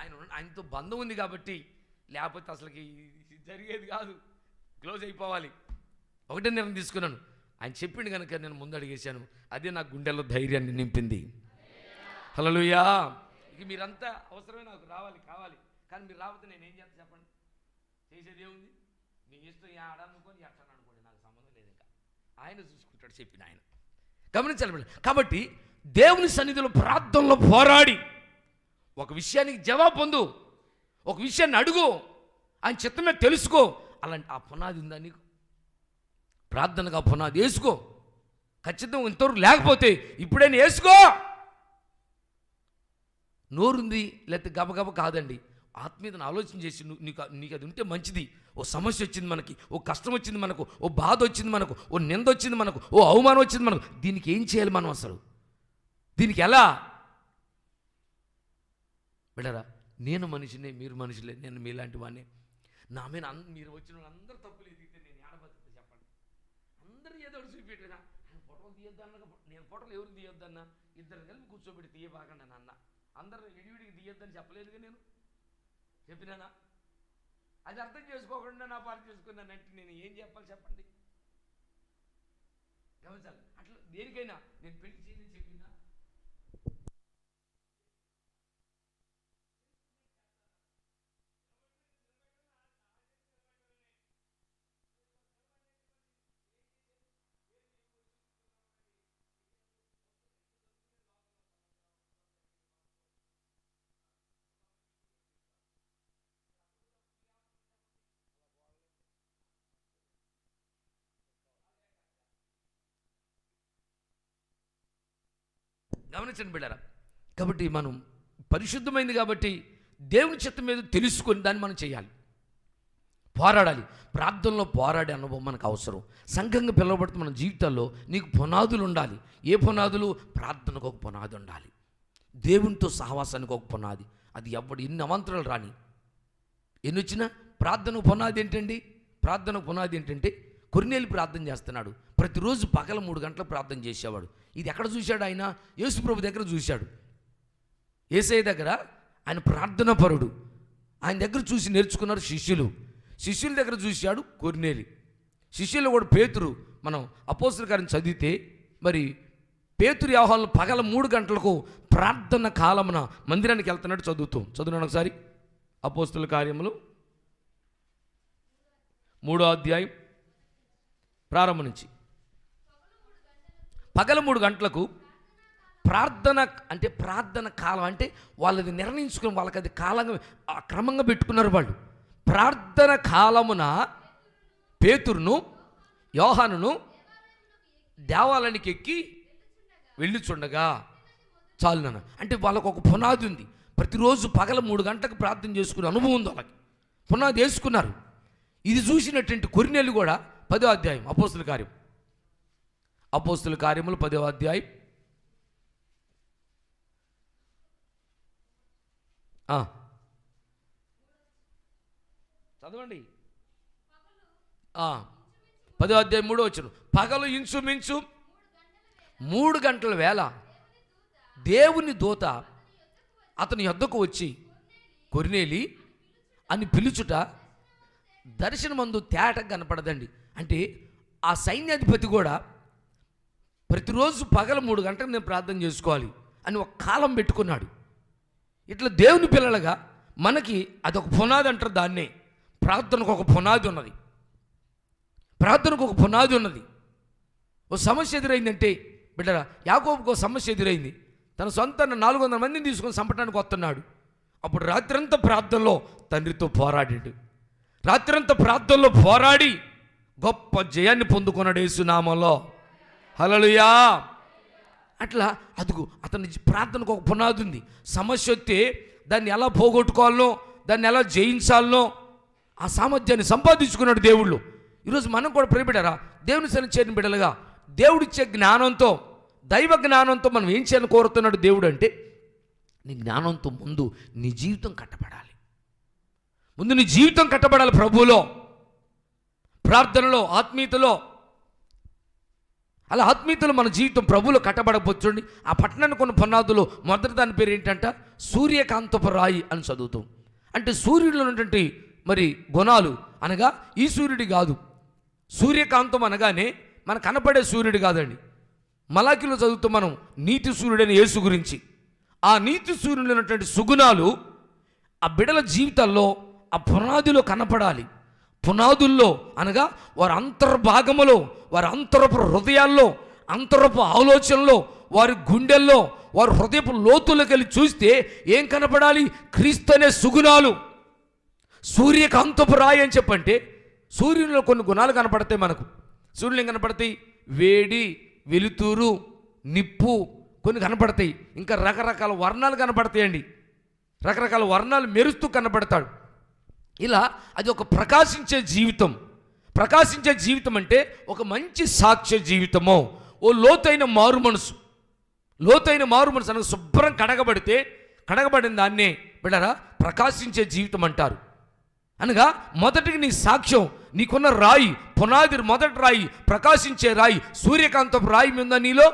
ఆయనతో బంధం ఉంది కాబట్టి, లేకపోతే అసలుకి జరిగేది కాదు, క్లోజ్ అయిపోవాలి. ఒకటే నిర్ణయం తీసుకున్నాను, ఆయన చెప్పిండు కనుక నేను ముందు అడిగేశాను. అదే నా గుండెల్లో ధైర్యాన్ని నింపింది. హల్లెలూయా. ఇక మీరంతా అవసరమే, నాకు కావాలి. కానీ మీరు రాకపోతే నేను ఏం చేస్తాను చెప్పండి? చేసేది ఏముంది? మీ ఇష్టం ఆడనుకొని ఎట్లా అనుకోండి, నాకు సంబంధం లేదు. ఇంకా ఆయన చూసుకుంటాడు చెప్పిన ఆయన. గమనించాలి. కాబట్టి దేవుని సన్నిధిలో ప్రార్థనలో పోరాడి ఒక విషయానికి జవాబు పొందు, ఒక విషయాన్ని అడుగు, ఆయన చిత్తమే తెలుసుకో. అలాంటి ఆ పునాది ఉందా నీకు? ప్రార్థనగా పునాది వేసుకో. ఖచ్చితంగా ఇంతవరకు లేకపోతే ఇప్పుడైనా వేసుకో. నోరుంది లేకపోతే గబగబ కాదండి, ఆత్మీయతను ఆలోచన చేసి నీకు అది ఉంటే మంచిది. ఓ సమస్య వచ్చింది మనకి, ఓ కష్టం వచ్చింది మనకు, ఓ బాధ వచ్చింది మనకు, ఓ నింద వచ్చింది మనకు, ఓ అవమానం వచ్చింది మనకు, దీనికి ఏం చేయాలి మనం? అసలు దీనికి ఎలా? బిడ్డరా, నేను మనిషినే, మీరు మనుషులే, నేను మీలాంటి వాడిని. నా మీద మీరు వచ్చిన వాళ్ళందరూ తప్పులు ఎదిగితే నేను ఏడబతుకుతా చెప్పండి? అందరూ ఏదో ఒకటి చూపెట్టినా, ఆయన ఫోటోలు తీయొద్దన్నా, నేను ఫోటోలు ఎవరు తీయొద్దన్నా, ఇద్దరు కలిపి కూర్చోబెట్టి తీయబాకండి అన్న. అందరూ విడివిడికి తీయొద్దని చెప్పలేదుగా, నేను చెప్పినానా? అది అర్థం చేసుకోకుండా నా పాటు చేసుకున్నానంటే నేను ఏం చెప్పాలి చెప్పండి? గమనించాలి. అట్లా దేనికైనా నేను పెళ్లి చేయని చెప్పినా, గమనించండి బిడ్డరా. కాబట్టి మనం పరిశుద్ధమైంది కాబట్టి దేవుని చిత్తం మీద తెలుసుకొని దాన్ని మనం చేయాలి, పోరాడాలి. ప్రార్థనలో పోరాడే అనుభవం మనకు అవసరం. సంఘంగా పిలువబడుతున్న మన జీవితాల్లో నీకు పునాదులు ఉండాలి. ఏ పునాదులు? ప్రార్థనకు ఒక పునాది ఉండాలి, దేవునితో సహవాసానికి ఒక పునాది. అది ఎవ్వడు ఎన్ని అవాంతరాలు రాని, ఎన్ని వచ్చినా ప్రార్థనకు పునాది ఏంటండి? ప్రార్థనకు పునాది ఏంటంటే, కొర్నేలి ప్రార్థన చేస్తున్నాడు, ప్రతిరోజు పగల 3 గంటలు ప్రార్థన చేసేవాడు. ఇది ఎక్కడ చూశాడు? ఆయన యేసు ప్రభు దగ్గర చూశాడు. యేసయ్య దగ్గర ఆయన ప్రార్థనా పరుడు, ఆయన దగ్గర చూసి నేర్చుకున్నారు శిష్యులు. శిష్యుల దగ్గర చూశాడు కొర్నేలి. శిష్యులు కూడా పేతురు. మనం అపోస్తల కార్యం చదివితే మరి పేతురు వ్యవహారంలో పగల 3 గంటలకు ప్రార్థన కాలమున మందిరానికి వెళ్తున్నట్టు చదువుతున్నాను ఒకసారి. అపోస్తల కార్యములు 3వ అధ్యాయం ప్రారంభం నుంచి. పగల 3 గంటలకు ప్రార్థన, అంటే ప్రార్థన కాలం అంటే వాళ్ళది నిర్ణయించుకుని, వాళ్ళకి అది కాలంగా క్రమంగా పెట్టుకున్నారు వాళ్ళు. ప్రార్థన కాలమున పేతురును యోహానును దేవాలయానికి ఎక్కి వెళ్ళుచుండగా, చాలు నాన్న, అంటే వాళ్ళకు ఒక పునాది ఉంది. ప్రతిరోజు పగల 3 గంటలకు ప్రార్థన చేసుకునే అనుభవం ఉంది వాళ్ళకి, పునాది వేసుకున్నారు. ఇది చూసినటువంటి కొర్నేలి కూడా 10వ అధ్యాయం అపోస్తల కార్యములు 10వ అధ్యాయం చదవండి. 10వ అధ్యాయం 3వ వచనం. పగలు ఇంచుమించు 3 గంటల వేళ దేవుని దూత అతని యొద్దకు వచ్చి కొర్నేలి అని పిలుచుట దర్శనమందు తేటగా కనపడదండి. అంటే ఆ సైన్యాధిపతి కూడా ప్రతిరోజు పగల 3 గంటలకు నేను ప్రార్థన చేసుకోవాలి అని ఒక కాలం పెట్టుకున్నాడు. ఇట్లా దేవుని పిల్లలుగా మనకి అదొక పునాది అంటారు. దాన్నే ప్రార్థనకు ఒక పునాది ఉన్నది. ప్రార్థనకు ఒక పునాది ఉన్నది. ఓ సమస్య ఎదురైందంటే బిడ్డరా, యాకోబుకు ఒక సమస్య ఎదురైంది. తన సొంత 400 మందిని తీసుకొని చంపడానికి వస్తున్నాడు. అప్పుడు రాత్రంతా ప్రార్థనలో తండ్రితో పోరాడాడు. రాత్రంతా ప్రార్థనలో పోరాడి గొప్ప జయాన్ని పొందుకున్నాడు యేసునామంలో. హల్లెలూయా. అట్లా అదుగు అతని ప్రార్థనకు ఒక పునాది ఉంది. సమస్య వస్తే దాన్ని ఎలా పోగొట్టుకోవాలనో, దాన్ని ఎలా జయించాలనో ఆ సామర్థ్యాన్ని సంపాదించుకున్నాడు దేవుళ్ళు. ఈరోజు మనం కూడా ప్రియబిడ్డరా, దేవుని సన్నిధికి చేరిన బిడ్డలుగా దేవుడిచ్చే జ్ఞానంతో, దైవ జ్ఞానంతో మనం ఏం చేయాలని కోరుతున్నాడు దేవుడు అంటే, నీ జ్ఞానంతో ముందు నీ జీవితం కట్టబడాలి. ముందు నీ జీవితం కట్టబడాలి ప్రభువులో, ప్రార్థనలో, ఆత్మీయతలో. అలా ఆత్మీయతలో మన జీవితం ప్రభువులో కట్టబడకపోతుంది. ఆ పట్టణానికి కొన్ని పునాదులు మొదటి దాని పేరు ఏంటంట, సూర్యకాంతపు రాయి అని చదువుతాం. అంటే సూర్యుడిలో ఉన్నటువంటి మరి గుణాలు అనగా ఈ సూర్యుడి కాదు. సూర్యకాంతం అనగానే మనకు కనపడే సూర్యుడు కాదండి. మలాకిలో చదువుతాం మనం నీతి సూర్యుడైన యేసు గురించి. ఆ నీతి సూర్యుడిలో ఉన్నటువంటి సుగుణాలు ఆ బిడల జీవితాల్లో ఆ పునాదిలో కనపడాలి. పునాదుల్లో అనగా వారి అంతర్భాగములో, వారి అంతరపు హృదయాల్లో, అంతరపు ఆలోచనలో, వారి గుండెల్లో, వారి హృదయపు లోతుల్లోకి వెళ్ళి చూస్తే ఏం కనపడాలి? క్రీస్తు అనే సుగుణాలు. సూర్యకాంతపు రాయి అని చెప్పంటే సూర్యునిలో కొన్ని గుణాలు కనపడతాయి మనకు. సూర్యులు ఏం కనపడతాయి? వేడి, వెలుతురు, నిప్పు కొన్ని కనపడతాయి. ఇంకా రకరకాల వర్ణాలు కనపడతాయండి. రకరకాల వర్ణాలు మెరుస్తూ కనపడతాడు. ఇలా అది ఒక ప్రకాశించే జీవితం. ప్రకాశించే జీవితం అంటే ఒక మంచి సాక్ష్య జీవితమో, ఓ లోతైన మారు మనసు. లోతైన మారు మనసు అనగా శుభ్రం కడగబడిన దాన్నే బిడ్డరా ప్రకాశించే జీవితం అంటారు. అనగా మొదటికి నీ సాక్ష్యం, నీకున్న రాయి, పునాది మొదటి రాయి, ప్రకాశించే రాయి, సూర్యకాంతపు రాయి మీద నీలో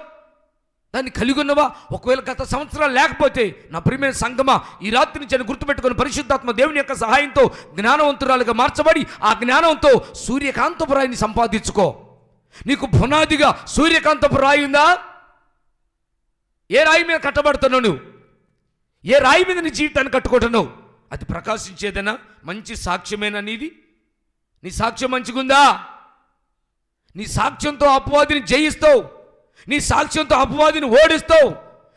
దాన్ని కలిగి ఉన్నవా? ఒకవేళ గత సంవత్సరాలు లేకపోతే నా ప్రియమైన సంగమా, ఈ రాత్రి నుంచి నేను గుర్తుపెట్టుకుని పరిశుద్ధాత్మ దేవుని యొక్క సహాయంతో జ్ఞానవంతురాలుగా మార్చబడి ఆ జ్ఞానంతో సూర్యకాంతపు రాయిని సంపాదించుకో. నీకు పునాదిగా సూర్యకాంతపు రాయి ఉందా? ఏ రాయి మీద కట్టబడుతున్నావు నువ్వు? ఏ రాయి మీద నీ జీవితాన్ని కట్టుకుంటున్నావు? అది ప్రకాశించేదైనా, మంచి సాక్ష్యమేనా నీది? నీ సాక్ష్యం మంచిగుందా? నీ సాక్ష్యంతో అపవాదిని జయిస్తావు. నీ సాక్ష్యంతో అపవాదిని ఓడిస్తావు.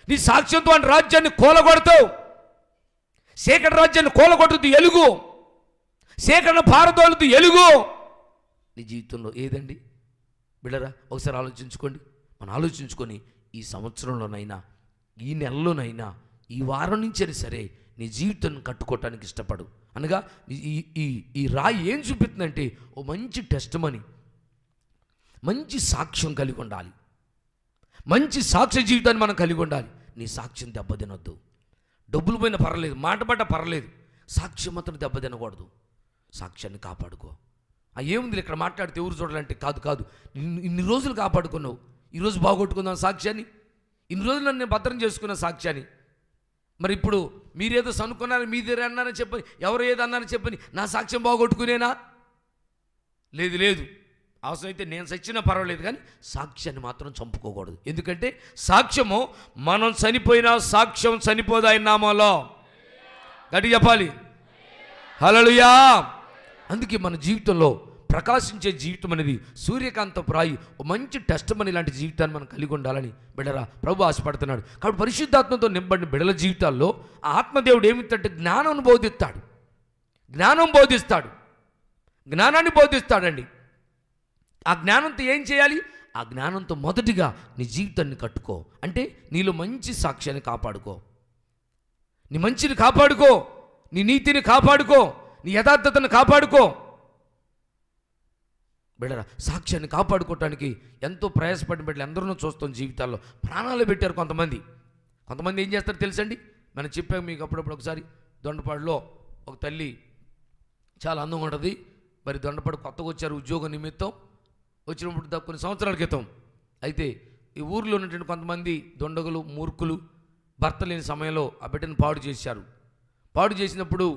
నీ సాక్ష్యంతో ఆయన రాజ్యాన్ని కూలగొడతావు. సేకరణ రాజ్యాన్ని కూలగొట్టుద్ది ఎలుగు, సేకరణ పారదోలుతూ ఎలుగు. నీ జీవితంలో ఏదండి బిడ్డరా? ఒకసారి ఆలోచించుకోండి. మనం ఆలోచించుకొని ఈ సంవత్సరంలోనైనా, ఈ నెలలోనైనా, ఈ వారం నుంచైనా సరే నీ జీవితాన్ని కట్టుకోవటానికి ఇష్టపడు. అనగా ఈ రాయి ఏం చూపిస్తుందంటే ఓ మంచి టెస్టిమనీ, మంచి సాక్ష్యం కలిగి ఉండాలి. మంచి సాక్ష్య జీవితాన్ని మనం కలిగి ఉండాలి. నీ సాక్ష్యం దెబ్బతినొద్దు. డబ్బులు పోయినా పర్లేదు, మాట పడ్డ పర్లేదు, సాక్ష్యం మాత్రం దెబ్బతినకూడదు. సాక్ష్యాన్ని కాపాడుకో. ఏముంది ఇక్కడ మాట్లాడితే ఎవరు చూడాలంటే కాదు, ఇన్ని రోజులు కాపాడుకున్నావు, ఈరోజు బాగొట్టుకుందాం సాక్ష్యాన్ని. ఇన్ని రోజులు నన్ను నేను భద్రం చేసుకున్న సాక్ష్యాన్ని. మరి ఇప్పుడు మీరేదో సనుకున్నారు, మీదేరే అన్నారని చెప్పని, ఎవరు ఏదో అన్నారని చెప్పని నా సాక్ష్యం బాగొట్టుకునేనా? లేదు. అవసరమైతే నేను చచ్చినా పర్వాలేదు, కానీ సాక్ష్యాన్ని మాత్రం చంపుకోకూడదు. ఎందుకంటే సాక్ష్యము, మనం చనిపోయినా సాక్ష్యం చనిపోదు ఆయన నామంలో. గట్టిగా చెప్పాలి హల్లెలూయా. అందుకే మన జీవితంలో ప్రకాశించే జీవితం అనేది సూర్యకాంతపు రాయి, ఒక మంచి టెస్టిమనీ లాంటి జీవితాన్ని మనం కలిగి ఉండాలని బిడ్డరా ప్రభు ఆశపడుతున్నాడు. కాబట్టి పరిశుద్ధాత్మతో నింపడిన బిడ్డల జీవితాల్లో ఆ ఆత్మదేవుడు ఏమిటంటే జ్ఞానాన్ని బోధిస్తాడు. జ్ఞానాన్ని బోధిస్తాడండి. ఆ జ్ఞానంతో ఏం చేయాలి? ఆ జ్ఞానంతో మొదటిగా నీ జీవితాన్ని కట్టుకో. అంటే నీలో మంచి సాక్ష్యాన్ని కాపాడుకో, నీ మంచిని కాపాడుకో, నీ నీతిని కాపాడుకో, నీ యథార్థతను కాపాడుకో. బిడ్డరా సాక్ష్యాన్ని కాపాడుకోవటానికి ఎంతో ప్రయాసపడిన బిడ్డలు అందరూ చూస్తాం. జీవితాల్లో ప్రాణాలు పెట్టారు కొంతమంది ఏం చేస్తారో తెలుసండి? మనం చెప్పాము మీకు అప్పుడప్పుడు. ఒకసారి దొండపాడులో ఒక తల్లి చాలా అందంగా ఉంటుంది. మరి దొండపాడు కొత్తగా వచ్చారు ఉద్యోగ నిమిత్తం. వచ్చినప్పుడు కొన్ని సంవత్సరాల క్రితం అయితే ఈ ఊరిలో ఉన్నటువంటి కొంతమంది దొండగులు, మూర్ఖులు భర్త లేని సమయంలో ఆ బిడ్డను పాడు చేశారు. పాడు చేసినప్పుడు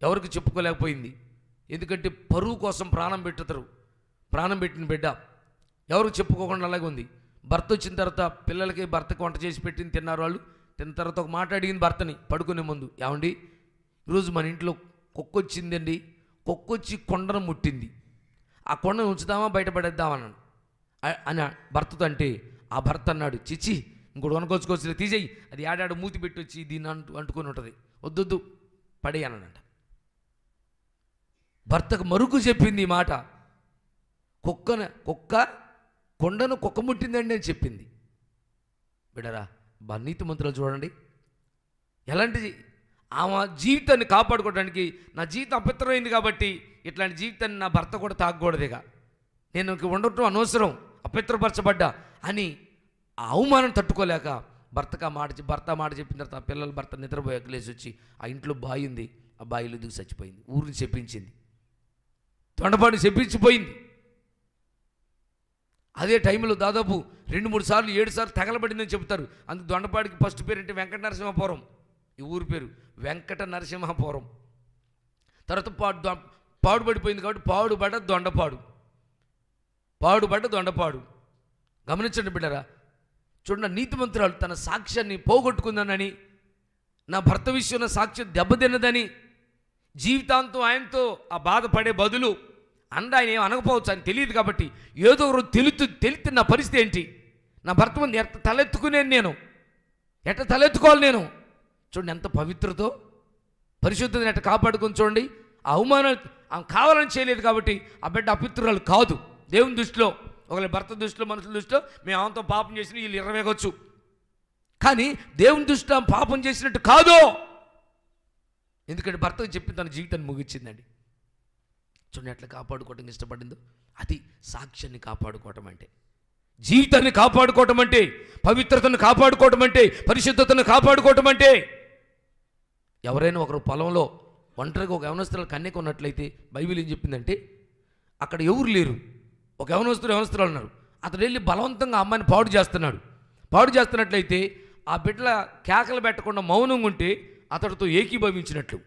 ఎవరికి చెప్పుకోలేకపోయింది. ఎందుకంటే పరువు కోసం ప్రాణం పెట్టుతారు. ప్రాణం పెట్టిన బిడ్డ ఎవరికి చెప్పుకోకుండా అలాగే ఉంది. భర్త వచ్చిన తర్వాత పిల్లలకి భర్తకి వంట చేసి పెట్టింది తిన్నారు. వాళ్ళు తిన్న తర్వాత ఒక మాట అడిగింది భర్తని పడుకునే ముందు, ఏమండి ఈరోజు మన ఇంట్లో కుక్క వచ్చిందండి, కుక్క వచ్చి కొండను ముట్టింది, ఆ కొండను ఉంచుదామా బయటపడేద్దామన్నాను అని భర్తతో అంటే ఆ భర్త అన్నాడు, చిచ్చి ఇంకోటి కొనుకొచ్చుకోవచ్చు, తీసేయి, అది ఏడాడు మూతి పెట్టి వచ్చి దీన్ని అంటుకొని ఉంటుంది, వద్దొద్దు పడేయనంట. భర్తకు మరుగు చెప్పింది ఈ మాట. కుక్క కొండను కుక్క ముట్టిందండి అని చెప్పింది. బిడ్డరా నీతి మంత్రులు చూడండి ఎలాంటి ఆమె జీవితాన్ని కాపాడుకోవడానికి, నా జీవితం అపవిత్రమైంది కాబట్టి ఇట్లాంటి జీవితాన్ని నా భర్త కూడా తాగకూడదుగా, నేను ఉండటం అనవసరం, అపవిత్రపరచబడ్డా అని ఆ అవమానం తట్టుకోలేక భర్త మాట చెప్పిన తర్వాత ఆ పిల్లలు భర్త నిద్రపోయాక లేచి వచ్చి ఆ ఇంట్లో బావి ఉంది, ఆ బావిలో దిగి చచ్చిపోయింది. ఊరిని చెప్పించింది, తొండపాడిని చెప్పించిపోయింది. అదే టైంలో దాదాపు 2-3 సార్లు 7 సార్లు తగలబడిందని చెబుతారు. అందుకు దొండపాడికి ఫస్ట్ పేరు అంటే వెంకట నరసింహపురం. ఈ ఊరి పేరు వెంకట నరసింహపురం. తర్వాత పాడుబడిపోయింది కాబట్టి పాడుబడ్డ దొండపాడు. గమనించండి బిడ్డరా, చూడండి, నీతిమంతురాలు తన సాక్ష్యాన్ని పోగొట్టుకుందానని, నా భర్త విషయంలో సాక్ష్యం దెబ్బతిన్నదని జీవితాంతం ఆయనతో ఆ బాధపడే బదులు ఆయన ఏం అనకపోవచ్చు, ఆయన తెలియదు కాబట్టి ఏదో రోజు తెలితే నా పరిస్థితి ఏంటి, నా భర్త ముందు ఎట్ట తలెత్తుకోవాలి నేను. చూడండి ఎంత పవిత్రతో పరిశుద్ధతని ఎట్ట కాపాడుకొని. చూడండి ఆ అవమానం కావాలని చేయలేదు కాబట్టి ఆ బిడ్డ అపిత్రురాలు కాదు దేవుని దృష్టిలో. ఒకవేళ భర్త దృష్టిలో, మనుషుల దృష్టిలో మేము ఆమెతో పాపం చేసిన వీళ్ళు 20 ఎగొచ్చు, కానీ దేవుని దృష్టిలో పాపం చేసినట్టు కాదు. ఎందుకంటే భర్తకు చెప్పి తన జీవితాన్ని ముగించిందండి. చూడండి ఎట్లా కాపాడుకోవటం ఇష్టపడిందో. అది సాక్ష్యాన్ని కాపాడుకోవటం అంటే, జీవితాన్ని కాపాడుకోవటం అంటే, పవిత్రతను కాపాడుకోవటం అంటే, పరిశుద్ధతను కాపాడుకోవటం అంటే. ఎవరైనా ఒకరు పొలంలో ఒంటరిగా ఒక యవనస్తురాలు కన్యక ఉన్నట్లయితే బైబిల్ ఏం చెప్పిందంటే, అక్కడ ఎవరు లేరు, ఒక యవనస్తురాలు ఉన్నారు. అతడు వెళ్ళి బలవంతంగా అమ్మాయిని పాడు చేస్తున్నట్లయితే ఆ బిడ్డల కేకలు పెట్టకుండా మౌనంగా ఉంటే అతడితో ఏకీభవించినట్లు.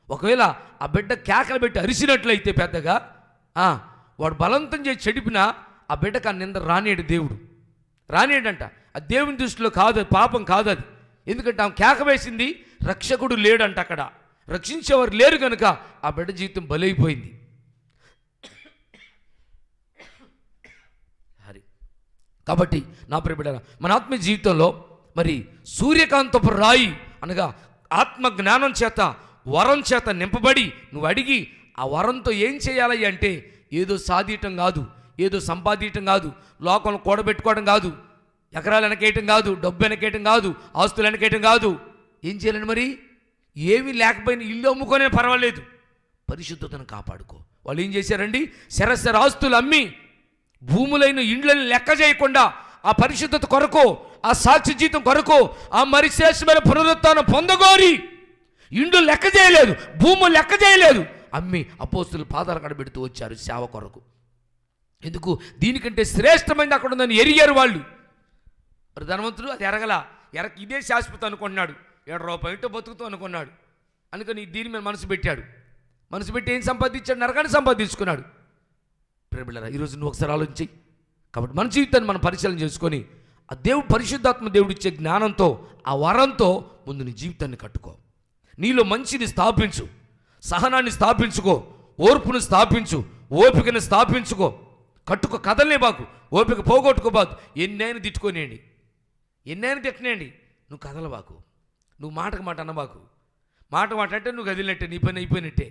ఒకవేళ ఆ బిడ్డ కేకలు పెట్టి అరిసినట్లయితే పెద్దగా వాడు బలవంతం చేసి చెడిపినా ఆ బిడ్డకు ఆ నింద దేవుడు రానేడంట. అది దేవుని దృష్టిలో కాదు, పాపం కాదు అది. ఎందుకంటే ఆమె కేక వేసింది, రక్షకుడు లేడంట, అక్కడ రక్షించేవారు లేరు కనుక ఆ బిడ్డ జీవితం బలైపోయింది. కాబట్టి నా ప్రియ బిడ్డలారా, మన ఆత్మీయ జీవితంలో మరి సూర్యకాంతపు రాయి అనగా ఆత్మ జ్ఞానం చేత, వరం చేత నింపబడి నువ్వు అడిగి ఆ వరంతో ఏం చేయాలి అంటే, ఏదో సాధించటం కాదు, ఏదో సంపాదించటం కాదు, లోకంలో కూడబెట్టుకోవడం కాదు, ఎకరాలు వెనకేయటం కాదు, డబ్బు వెనకేయటం కాదు, ఆస్తులు వెనకేయటం కాదు. ఏం చేయాలని మరి? ఏమీ లేకపోయినా ఇల్లు అమ్ముకొనే పర్వాలేదు, పరిశుద్ధతను కాపాడుకో. వాళ్ళు ఏం చేశారండి? శరశర ఆస్తులు అమ్మి భూములైన ఇండ్లను లెక్క చేయకుండా ఆ పరిశుద్ధత కొరకు, ఆ సాక్షి జీవితం కొరకు, ఆ మరిశేషమైన పునరుత్థానం పొందగోరి ఇండ్లు లెక్క చేయలేదు, భూములు లెక్క చేయలేదు, అమ్మి అపోస్తులు పాదాలు కడబెడుతూ వచ్చారు సేవ కొరకు. ఎందుకు? దీనికంటే శ్రేష్టమైనది అక్కడ ఉందని ఎరిగారు వాళ్ళు. మరి ధనవంతుడు అది ఎరక ఇదే శాశ్వతం అనుకున్నాడు, ₹7 బతుకుతూ అనుకున్నాడు. అందుకని దీని మీద మనసు పెట్టి ఏం సంపాదించాడు? నరకాన్ని సంపాదించుకున్నాడు. ప్రేమిళ్ళరా, ఈరోజు నువ్వు ఒకసారి ఆలోచించి. కాబట్టి మన జీవితాన్ని మనం పరిశీలన చేసుకొని ఆ దేవుడు, పరిశుద్ధాత్మ దేవుడు ఇచ్చే జ్ఞానంతో, ఆ వరంతో ముందు నీ జీవితాన్ని కట్టుకో. నీలో మంచిని స్థాపించు, సహనాన్ని స్థాపించుకో, ఓర్పును స్థాపించు, ఓపికను స్థాపించుకో. కట్టుకో, కదలనే బాకు, ఓపిక పోగొట్టుకోబాకు. ఎన్నైనా తిట్టుకోనేయండి, ఎన్నైనా తిట్టనేయండి, నువ్వు కదలబాకు. నువ్వు మాట అనబాకు. మాట అంటే నువ్వు కదిలినట్టే, నీ పని అయిపోయినట్టే,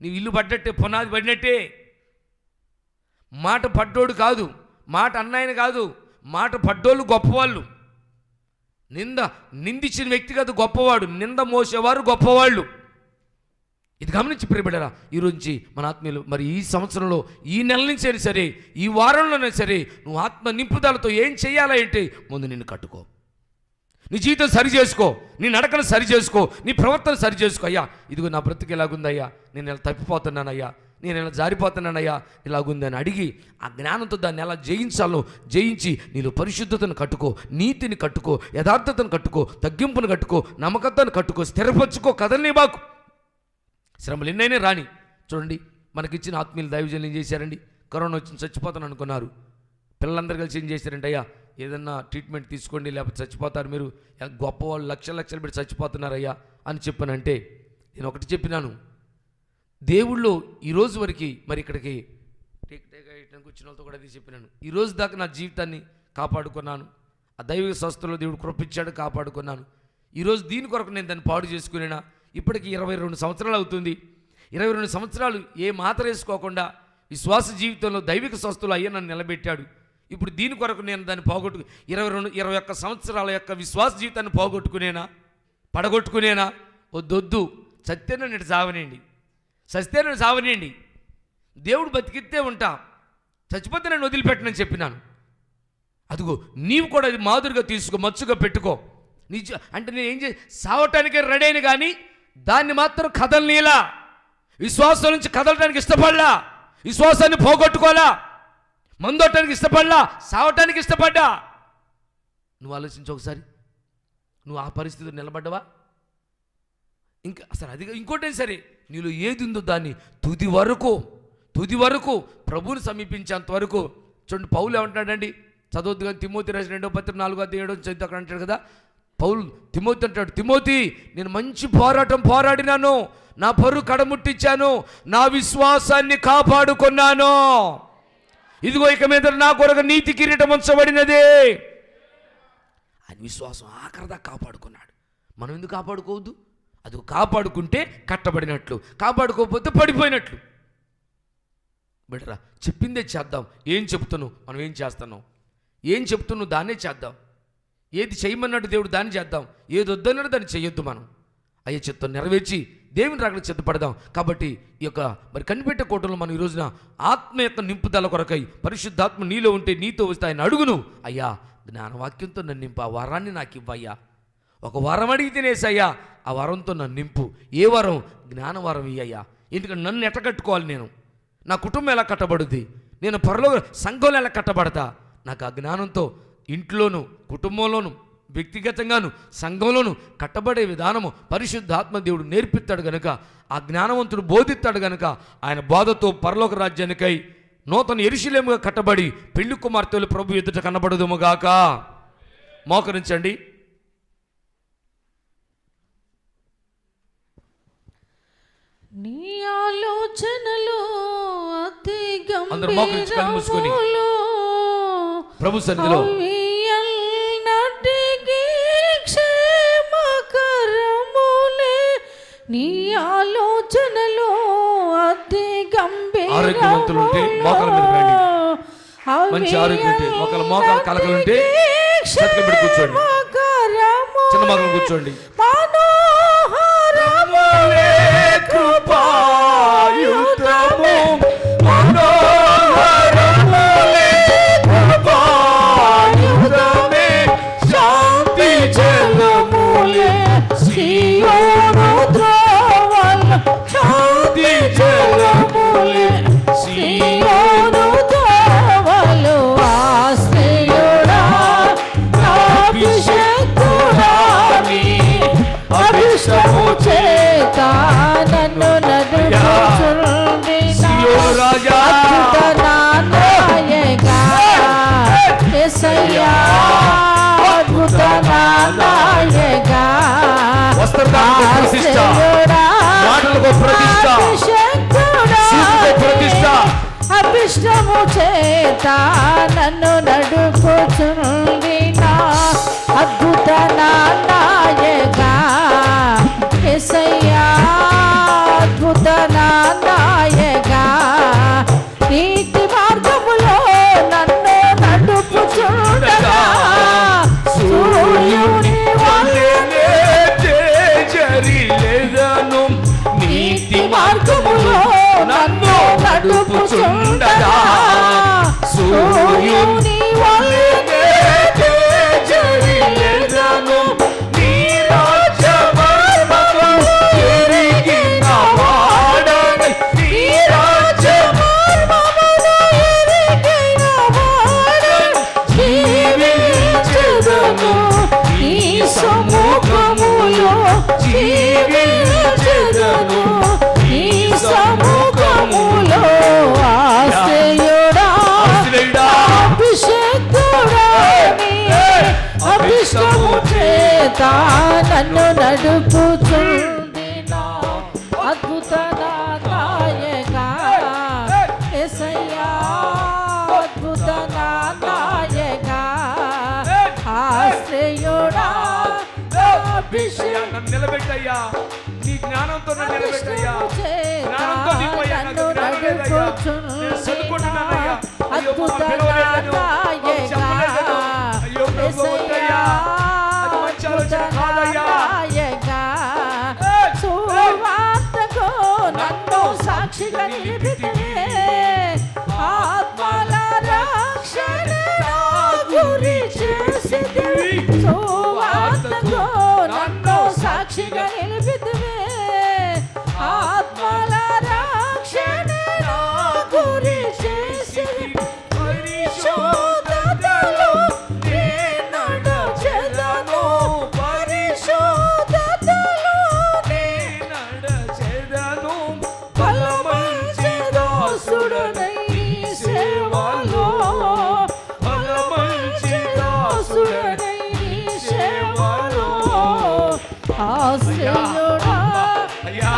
నీవు ఇల్లు పడ్డట్టే, పునాది పడినట్టే. మాట పడ్డోడు కాదు, మాట అన్నాయన కాదు, మాట పడ్డోళ్ళు గొప్పవాళ్ళు. నిందించిన వ్యక్తి కాదు గొప్పవాడు, నింద మోసేవారు గొప్పవాళ్ళు. ఇది గమనించి ప్రియబిడ్డరా, ఈరోజు మన ఆత్మీయులు మరి ఈ సంవత్సరంలో, ఈ నెల నుంచి అయినా సరే, ఈ వారంలోనే సరే, నువ్వు ఆత్మ నింపుదలతో ఏం చేయాలి అంటే, ముందు నిన్ను కట్టుకో, నీ జీవితం సరి చేసుకో, నీ నడకను సరి చేసుకో, నీ ప్రవర్తన సరి చేసుకో. అయ్యా ఇదిగో నా బ్రతుకు ఇలాగుందయ్యా, నేను ఇలా తప్పిపోతున్నానయ్యా, నేను ఇలా జారిపోతున్నానయ్యా, ఇలాగుందని అడిగి ఆ జ్ఞానంతో దాన్ని ఎలా జయించాలో జయించి నీలో పరిశుద్ధతను కట్టుకో, నీతిని కట్టుకో, యథార్థతను కట్టుకో, తగ్గింపును కట్టుకో, నమ్మకత్వాన్ని కట్టుకో, స్థిరపరచుకో. కదలనే బాకు. శ్రమలు ఎన్నైనా రాని. చూడండి, మనకిచ్చిన ఆత్మీయులు దైవజనులు ఏం చేశారండి? కరోనా వచ్చి చచ్చిపోతాను అనుకున్నారు. పిల్లలందరూ కలిసి ఏం చేశారంటే, అయ్యా ఏదన్నా ట్రీట్మెంట్ తీసుకోండి, లేకపోతే చచ్చిపోతారు మీరు, గొప్పవాళ్ళు లక్షలు పెట్టి చచ్చిపోతున్నారయ్యా అని చెప్పానంటే, నేను ఒకటి చెప్పినాను, దేవుళ్ళు ఈరోజు వరకు మరి ఇక్కడికి వచ్చిన వాళ్ళతో కూడా అది చెప్పినాను, ఈరోజు దాకా నా జీవితాన్ని కాపాడుకున్నాను, ఆ దైవిక సంస్థలో దేవుడు కృపించాడు, కాపాడుకున్నాను. ఈరోజు దీని కొరకు నేను దాన్ని పాడు చేసుకునేనా? ఇప్పటికి 22 సంవత్సరాలు అవుతుంది. 22 సంవత్సరాలు ఏ మాత్ర వేసుకోకుండా విశ్వాస జీవితంలో దైవిక సంస్థలు అయ్యా నన్ను నిలబెట్టాడు. ఇప్పుడు దీని కొరకు నేను దాన్ని పోగొట్టుకు 21 సంవత్సరాల యొక్క విశ్వాస జీవితాన్ని పడగొట్టుకునేనా? వద్దొద్దు, సత్యాన్ని నేను సావనేయండి, సత్యాన్ని సావనేయండి. దేవుడు బతికితే ఉంటా, చచ్చిపోతే నేను వదిలిపెట్టనని చెప్పినాను. అదిగో నీవు కూడా అది మాదిరిగా తీసుకో, మచ్చుగా పెట్టుకో. అంటే నేను ఏం సావటానికే రెడీ అయిన కానీ దాన్ని మాత్రం కదలనీలా, విశ్వాసం నుంచి కదలటానికి ఇష్టపడలా, విశ్వాసాన్ని పోగొట్టుకోలా. మందొట్టడానికి ఇష్టపడలా, సావటానికి ఇష్టపడ్డా. నువ్వు ఆలోచించు ఒకసారి, నువ్వు ఆ పరిస్థితిలో నిలబడ్డావా? ఇంకా అసలు అది ఇంకోటే సరే, నీలో ఏది ఉందో దాన్ని తుది వరకు ప్రభువుని సమీపించేంత వరకు. చూడండి పౌలు ఏమంటాడండి, చదవద్దు కానీ తిమోతి రాసిన 2వ పత్రిక 4:7 చదివితే అక్కడ అంటాడు కదా, పౌలు తిమోతి అంటాడు, తిమోతి నేను మంచి పోరాటం పోరాడినాను, నా పరువు కడముట్టించాను, నా విశ్వాసాన్ని కాపాడుకున్నాను, ఇదిగో ఇక మీద నా కొరకు నీతి కిరీటం ఉంచబడినదే. ఆయన విశ్వాసం ఆఖరిదా కాపాడుకున్నాడు. మనం ఎందుకు కాపాడుకోవద్దు? అది కాపాడుకుంటే కట్టబడినట్లు, కాపాడుకోకపోతే పడిపోయినట్లు. బిడ్డరా, చెప్పిందే చేద్దాం. ఏం చెప్తున్నావు మనం ఏం చేస్తున్నావు, ఏం చెప్తున్నావు దాన్నే చేద్దాం. ఏది చేయమన్నాడు దేవుడు దాన్ని చేద్దాం, ఏది వద్దన్నాడు దాన్ని చేయొద్దు. మనం అయ్యే చిత్తం నెరవేర్చి దేవుని రాకడ సిద్ధపడదాం. కాబట్టి ఈ యొక్క మరి కనిపెట్టే కోటలో మనం ఈ రోజున ఆత్మ యొక్క నింపుదల కొరకై పరిశుద్ధాత్మ నీలో ఉంటే నీతో వస్తే ఆయన అడుగును, అయ్యా జ్ఞానవాక్యంతో నన్ను నింపు, ఆ వరాన్ని నాకు ఇవ్వయ్యా. ఒక వరం అడిగి తినేసయ్యా, ఆ వరంతో నన్ను నింపు. ఏ వరం? జ్ఞానవరం ఇయ్యయ్యా. ఎందుకంటే నన్ను ఎట్ట కట్టుకోవాలి, నేను నా కుటుంబం ఎలా కట్టబడుద్ది, నేను పరలోక సంఘంలో ఎలా కట్టబడతా, నాకు ఆ జ్ఞానంతో ఇంట్లోనూ కుటుంబంలోనూ వ్యక్తిగతంగాను సంఘంలోనూ కట్టబడే విధానము పరిశుద్ధాత్మ దేవుడు నేర్పిస్తాడు గనుక, ఆ జ్ఞానవంతుడు బోధిస్తాడు గనుక, ఆయన బోధతో పరలోక రాజ్యానికై నూతన యెరూషలేముగా కట్టబడి పెళ్లి కుమార్తెలు ప్రభు ఎదుట కనబడుదుముగాక. మోకరించండి. నీ ఆలోచనలో అతి అందరూ మోకరించి కళ్ళు మూసుకొని ప్రభు సన్నిధిలో క్షేమకరములే, నీ ఆలోచనలో అతి ఆరోగ్యవంతులు ఉంటే మోకాల మీద రండి. మంచి ఆరోగ్యం ఉంటే ఒకళ్ళ మోకాల కలకలు ఉంటే సత్కబెట్టి కూర్చోండి, చిన్న మోకాలు కూర్చోండి. మనోహరములే కృపాయుతము, మనోహరములే కృపాయుతమే, శాంతి జలములే సియోను త్రోవల, శాంతి జలములే సియోను త్రోవలు, ఆశ్రయుడా అభిషేకుడా నీ అభిషేకము చేత నన్ను నడుపుచుండి రాజా నాయగా యేసయ్యా, అద్భుత నాయగా ప్రతిష్ట, మాటలకు ప్రతిష్ట, ప్రతిష్ట, అభిష్టము చేత నన్ను నడుపుచుండి నా అద్భుత నాయగా యేసయ్యా, అద్భుత నాయగా, నీతి మార్గములో నన్ను నడుపుచుండగా, సూర్యుని వలె జరిలేదను, నీతి మార్గములో నన్ను నడుపుచుండగా, సూర్యుని వలె జరిలేదను, నీ రాజ్యమర్మము ఎరిగిన వాడని, నీ రాజ్యమర్మమును ఎరిగిన వాడని, జీవించెదను నీ సముఖములో, జీవించెదను నీ సముఖములో, ఆశ్రయుడా అభిషేకుడా నీ అభిషేకము చేత నన్ను నడుపుచుండి నా అద్భుత నాయగా యేసయ్యా, అద్భుత నాయగా, ఆశ్రయుడా నన్ను నిలబెట్టయ్యా, నీ జ్ఞానంతో నన్ను నిలబెట్టయ్యా, జ్ఞానంతో నింపయ్యా, నాకు జ్ఞానం లేదయ్యా, నేను చదువుకుంటున్నానయ్యా, అయ్యో మా పిలవలేదను, చెప్పలేదను, అయ్యో ప్రభు వద్దయ్యా, అది మంచి ఆలోచన కాదయ్యా. సువార్తకు నన్ను సాక్షిగా నిలిపితివే, ఆత్మల రక్షణ నా గురి చేసితివి, సువార్తకు నన్ను సాక్షిగా నిలిపితివే, ఆత్మల రక్షణ నా గురి చేసితివి, ఆశ్రయుడా అయ్యా,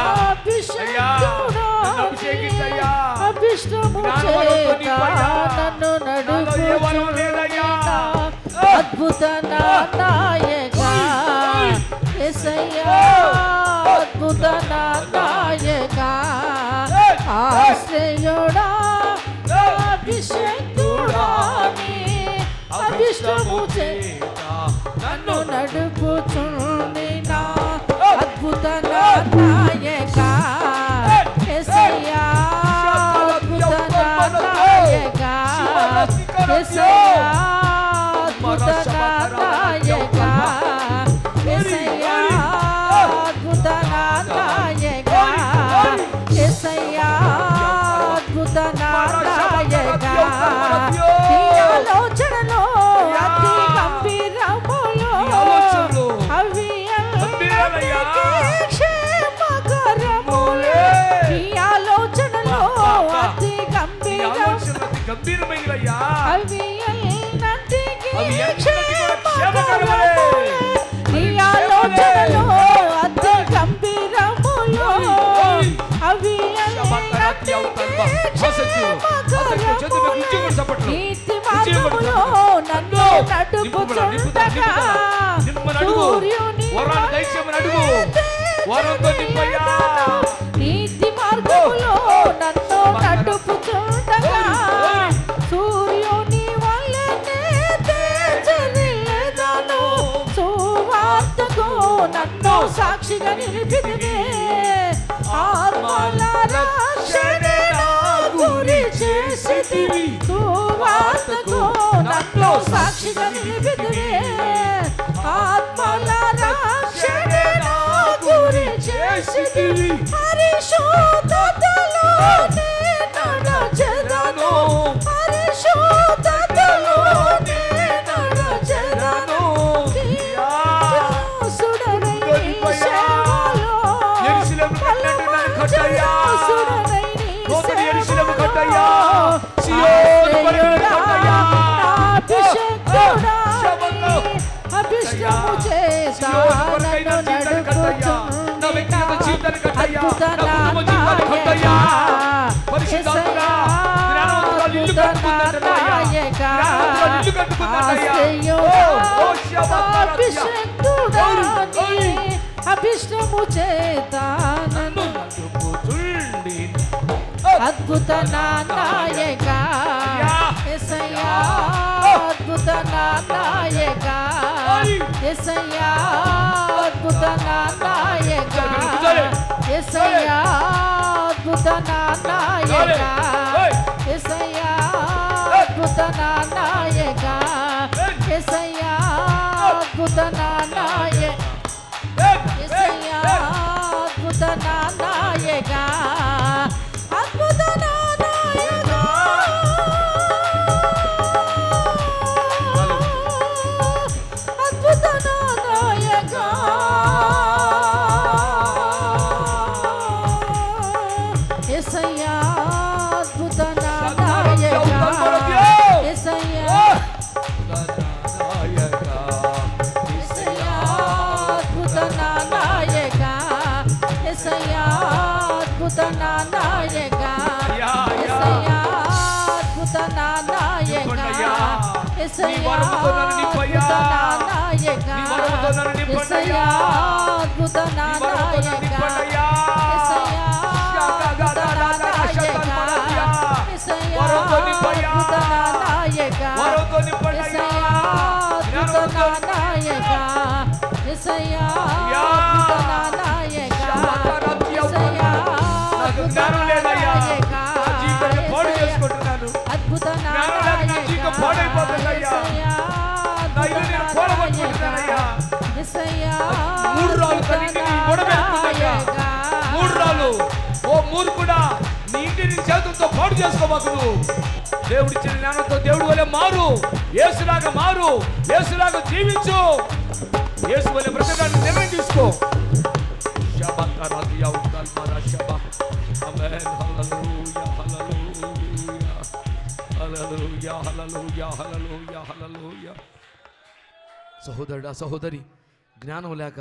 అయ్యా, నన్ను అభిషేకించయ్యా. అభిష్టము జ్ఞానవరంతో చేత నింపయ్యా. నన్ను నాలో ఏ వరం లేదయ్యా. అద్భుత నాయక యేసయ్యా అద్భుత నాయక ఆశ్రయుడా అభిషేకుడా అభిష్టము చేత నన్ను నడుపుచుండిన అద్భుత నాయక యేసయ్యా అద్భుత నాయక యేసయ్యా అద్భుత నాయక యేసయ్యా అద్భుత నాయక యేసయ్యా అద్భుత నాయక నీ ఆలోచనలో అతి గంభీరములో అవి క్షేమకరములే నీ ఆలోచనలో అతి గంభీరమైనవయ్యా. అవి ఎన్నటికీ అవి క్షేమకరములే నీ ఆలోచనలో అతి గంభీరములో అవి ఎన్నటికీ క్షేమకరములే నీతి మార్గములో నన్ను నడుపుచుండగా సూర్యుని నీతి మార్గములో నన్ను నడుపుచుండగా సూర్యుని వల్లనే తేజరిల్లెదను సువార్తకు నన్ను సాక్షిగా నిలిపితివే ఆత్మల రక్షణ గురి చేసితివి సువార్తకు నన్ను సాక్షిగా నిలిపితివే ఆత్మల రక్షణ గురి చేసితివి పరిశుద్ధతలో నడచెదను పరిశుద్ధతలో నడచెదను సుడరై సేవలో సుడరై అభిషేకుడా అభిషేకము చేత నన్ను నడుపుచుండిన అద్భుత నాయక యేసయ్యా అద్భుత నాయక ఆశ్రయుడా అభిషేకుడా అభిష్టము చేత నన్ను అద్భుత నాయక యేసయ్యా అద్భుత నాయక యేసయ్యా అద్భుత నాయక యేసయ్యా అద్భుత నాయక యేసయ్యా అద్భుత నాయక యేసయ్యా అద్భుత నాయక యేసయ్యా అద్భుత నాయక అద్భుత నాయక అద్భుత నాయక యేసయ్యా అద్భుత నాయక యేసయ్యా యేసయ్యా అద్భుత నాయక యేసయ్యా అద్భుత నాయక యేసయ్యా అద్భుత నాయక యేసయ్యా అద్భుత నాయక యేసయ్యా అద్భుత నాయక యేసయ్యా అద్భుత నాయక యేసయ్యా అద్భుత నాయక యేసయ్యా అద్భుత నాయక యేసయ్యా అద్భుత నాయక యేసయ్యా అద్భుత నాయక అద్భుత నాయక యేసయ్యా ఓ మూర్ఖుడా, నీ ఇంటిని చేతులతో పాడు చేసుకోమాకు. దేవుడిచ్చిన జ్ఞానంతో దేవుడి వలె మారు, యేసులాగా మారు, యేసులాగా జీవించు, యేసు వలె బ్రతకడానికి నిర్ణయం తీసుకో. సహోదరుడా, సహోదరి, జ్ఞానం లేక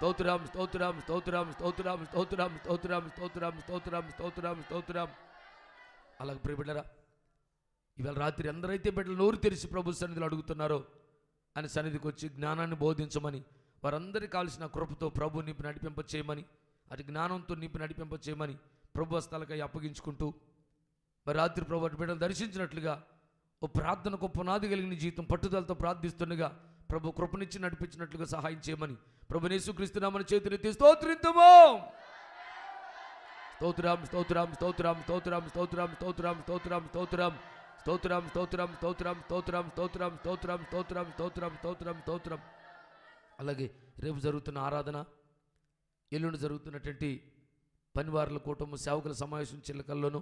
స్తోత్రం స్తోత్రం స్తోత్రం స్తోత్రం స్తోత్రం స్తోత్రం స్తోత్రం స్తోత్రం స్తోత్రం స్తోత్రం. అలాగే ప్రియ బిడ్డరా, ఇవాళ రాత్రి ఎందరైతే బిడ్డలు నోరు తెరిచి ప్రభు సన్నిధిలో అడుగుతున్నారో ఆయన సన్నిధికి వచ్చి జ్ఞానాన్ని బోధించమని, వారందరికీ కావాల్సిన కృపతో ప్రభు నింపి నడిపింప చేయమని, అటు జ్ఞానంతో నింపి నడిపింప చేయమని ప్రభు హస్తాలకై అప్పగించుకుంటూ, మరి రాత్రి ప్రభు అటు బిడ్డలు దర్శించినట్లుగా ఓ ప్రార్థనకు పునాది కలిగిన జీవితం పట్టుదలతో ప్రార్థిస్తుండగా ప్రభు కృపనిచ్చి నడిపించినట్లుగా సహాయం చేయమని ప్రభు యేసుక్రీస్తు నామమున చేతులెత్తి స్తోత్రింతుము. స్తోత్రం స్తోత్రం స్తోత్రం స్తోత్రం స్తోత్రం స్తోత్రం స్తోత్రం స్తోత్రం స్తోత్రం స్తోత్రం స్తోత్రం స్తోత్రం స్తోత్రం స్తోత్రం స్తోత్రం స్తోత్రం స్తోత్రం స్తోత్రం. అలాగే రేపు జరుగుతున్న ఆరాధన, ఎల్లుండి జరుగుతున్నటువంటి పనివారుల కూటము సేవకుల సమావేశం చిల్లకల్లోను,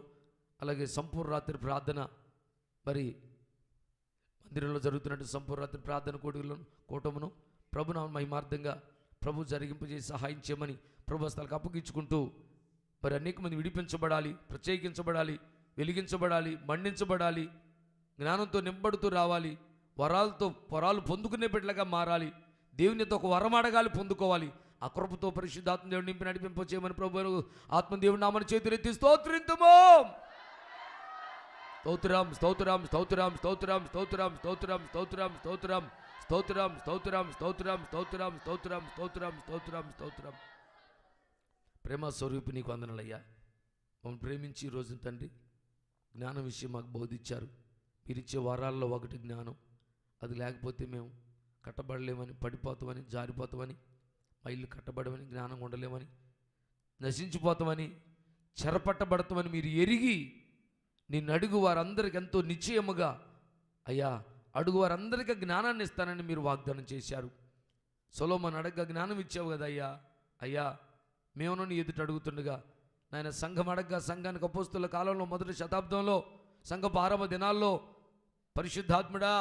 అలాగే సంపూర్ణ రాత్రి ప్రార్థన, మరి మందిరంలో జరుగుతున్నటువంటి సంపూర్ణ రాత్రి ప్రార్థన కూటమును ప్రభునామ మహిమార్థంగా ప్రభు జరిగింపజేసి సహాయం చేయమని ప్రభు హస్తాలకు అప్పగించుకుంటూ, మరి అనేక మంది విడిపించబడాలి, ప్రత్యేకించబడాలి, వెలిగించబడాలి, మండించబడాలి, జ్ఞానంతో నింపడుతూ రావాలి, వరాలు పొందుకునే బిడ్డలుగా మారాలి, దేవునితో ఒక వరం అడగాలి, పొందుకోవాలి. ఆ కృపతో పరిశుద్ధాత్మ దేవుడు నింపి నడిపింప చేయమని ప్రభు ఆత్మదేవుడు నామమున చేతులెత్తి స్తోత్రింతుము. స్తోత్రం స్తోత్రం స్తోత్రం స్తోత్రం స్తోత్రం స్తోత్రం స్తోత్రం స్తోత్రం స్తోత్రం స్తోత్రం స్తోత్రం స్తోత్రం స్తోత్రం స్తోత్రం స్తోత్రం స్తోత్రం. ప్రేమ స్వరూపి నీకు వందనాలయ్యా. మమ్మల్ని ప్రేమించి ఈ రోజున తండ్రి జ్ఞానం విషయం మాకు బోధించారు. మీరిచ్చే వారాల్లో ఒకటి జ్ఞానం, అది లేకపోతే మేము కట్టబడలేమని, పడిపోతామని, జారిపోతామని, మా ఇల్లు కట్టబడమని, జ్ఞానం ఉండలేమని, నశించిపోతామని, చెరపట్టబడతామని మీరు ఎరిగి నిన్ను అడుగు వారందరికి ఎంతో నిశ్చయముగా అయ్యా అడుగు వారందరికీ జ్ఞానాన్ని ఇస్తానని మీరు వాగ్దానం చేశారు. సొలొమోను అడగగా జ్ఞానం ఇచ్చావు కదా అయ్యా. అయ్యా మేము నీ ఎదుట అడుగుతుండగా నాయన సంఘం అడగగా సంఘానికి అపోస్తుల కాలంలో మొదటి శతాబ్దంలో సంఘపు ఆరంభ దినాల్లో పరిశుద్ధాత్ముడా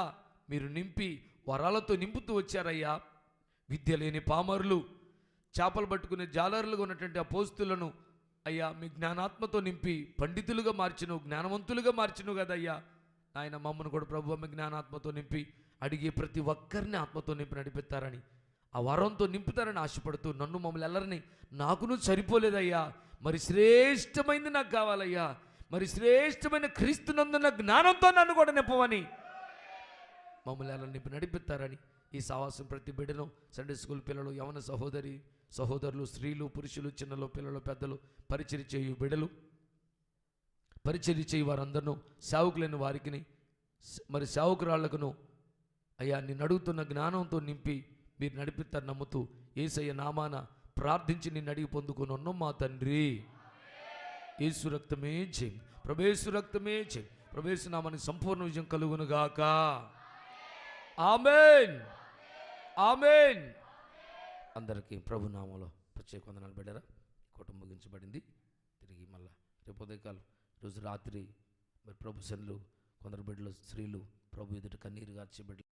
మీరు నింపి వరాలతో నింపుతూ వచ్చారయ్యా. విద్య లేని పామరులు, చేపలు పట్టుకునే జాలరులుగా ఉన్నటువంటి అపోస్తులను అయ్యా మీ జ్ఞానాత్మతో నింపి పండితులుగా మార్చినవు, జ్ఞానవంతులుగా మార్చినవు కదయ్యా. ఆయన మమ్మల్ని కూడా ప్రభు మీ జ్ఞానాత్మతో నింపి అడిగే ప్రతి ఒక్కరిని ఆత్మతో నింపి నడిపిస్తారని, ఆ వరంతో నింపుతారని ఆశపడుతూ నన్ను మమ్మల్ని ఎల్లరిని నాకును సరిపోలేదయ్యా, మరి శ్రేష్టమైనది నాకు కావాలయ్యా, మరి శ్రేష్టమైన క్రీస్తునందున్న జ్ఞానంతో నన్ను కూడా నింపవని మమ్మల్ని ఎలా నింపి నడిపిస్తారని ఈ సావాసం ప్రతి బిడ్డను, సండే స్కూల్ పిల్లలు, యవన సహోదరులు, స్త్రీలు, పురుషులు, చిన్నలు, పిల్లలు, పెద్దలు, పరిచర్య చేయు బిడ్డలు, పరిచర్య చేయి వారందరినూ, సేవకులైన వారికి, మరి సేవకురాళ్లకును అయ్యా నిన్ను అడుగుతున్న జ్ఞానంతో నింపి మీరు నడిపిస్తారు నమ్ముతూ యేసయ్య నామాన ప్రార్థించి నిన్ను అడిగి పొందుకున్నాను మా తండ్రి. యేసు రక్తమే జయం, ప్రభేసు రక్తమే జయం, ప్రభేసు నామానికి సంపూర్ణ విజయం కలుగునుగాక. ఆమేన్ ఆమేన్. అందరికీ ప్రభు నామంలో ప్రత్యేక వందనాలు బిడ్డరా. కుటుంబం ముగించబడింది. తిరిగి మళ్ళా రేపు ఉదయకాలం రోజు రాత్రి మరి ప్రభు సన్నిధిలో కొందరు బిడ్డలు, స్త్రీలు ప్రభు ఎదుట కన్నీరు గార్చే బిడ్డలు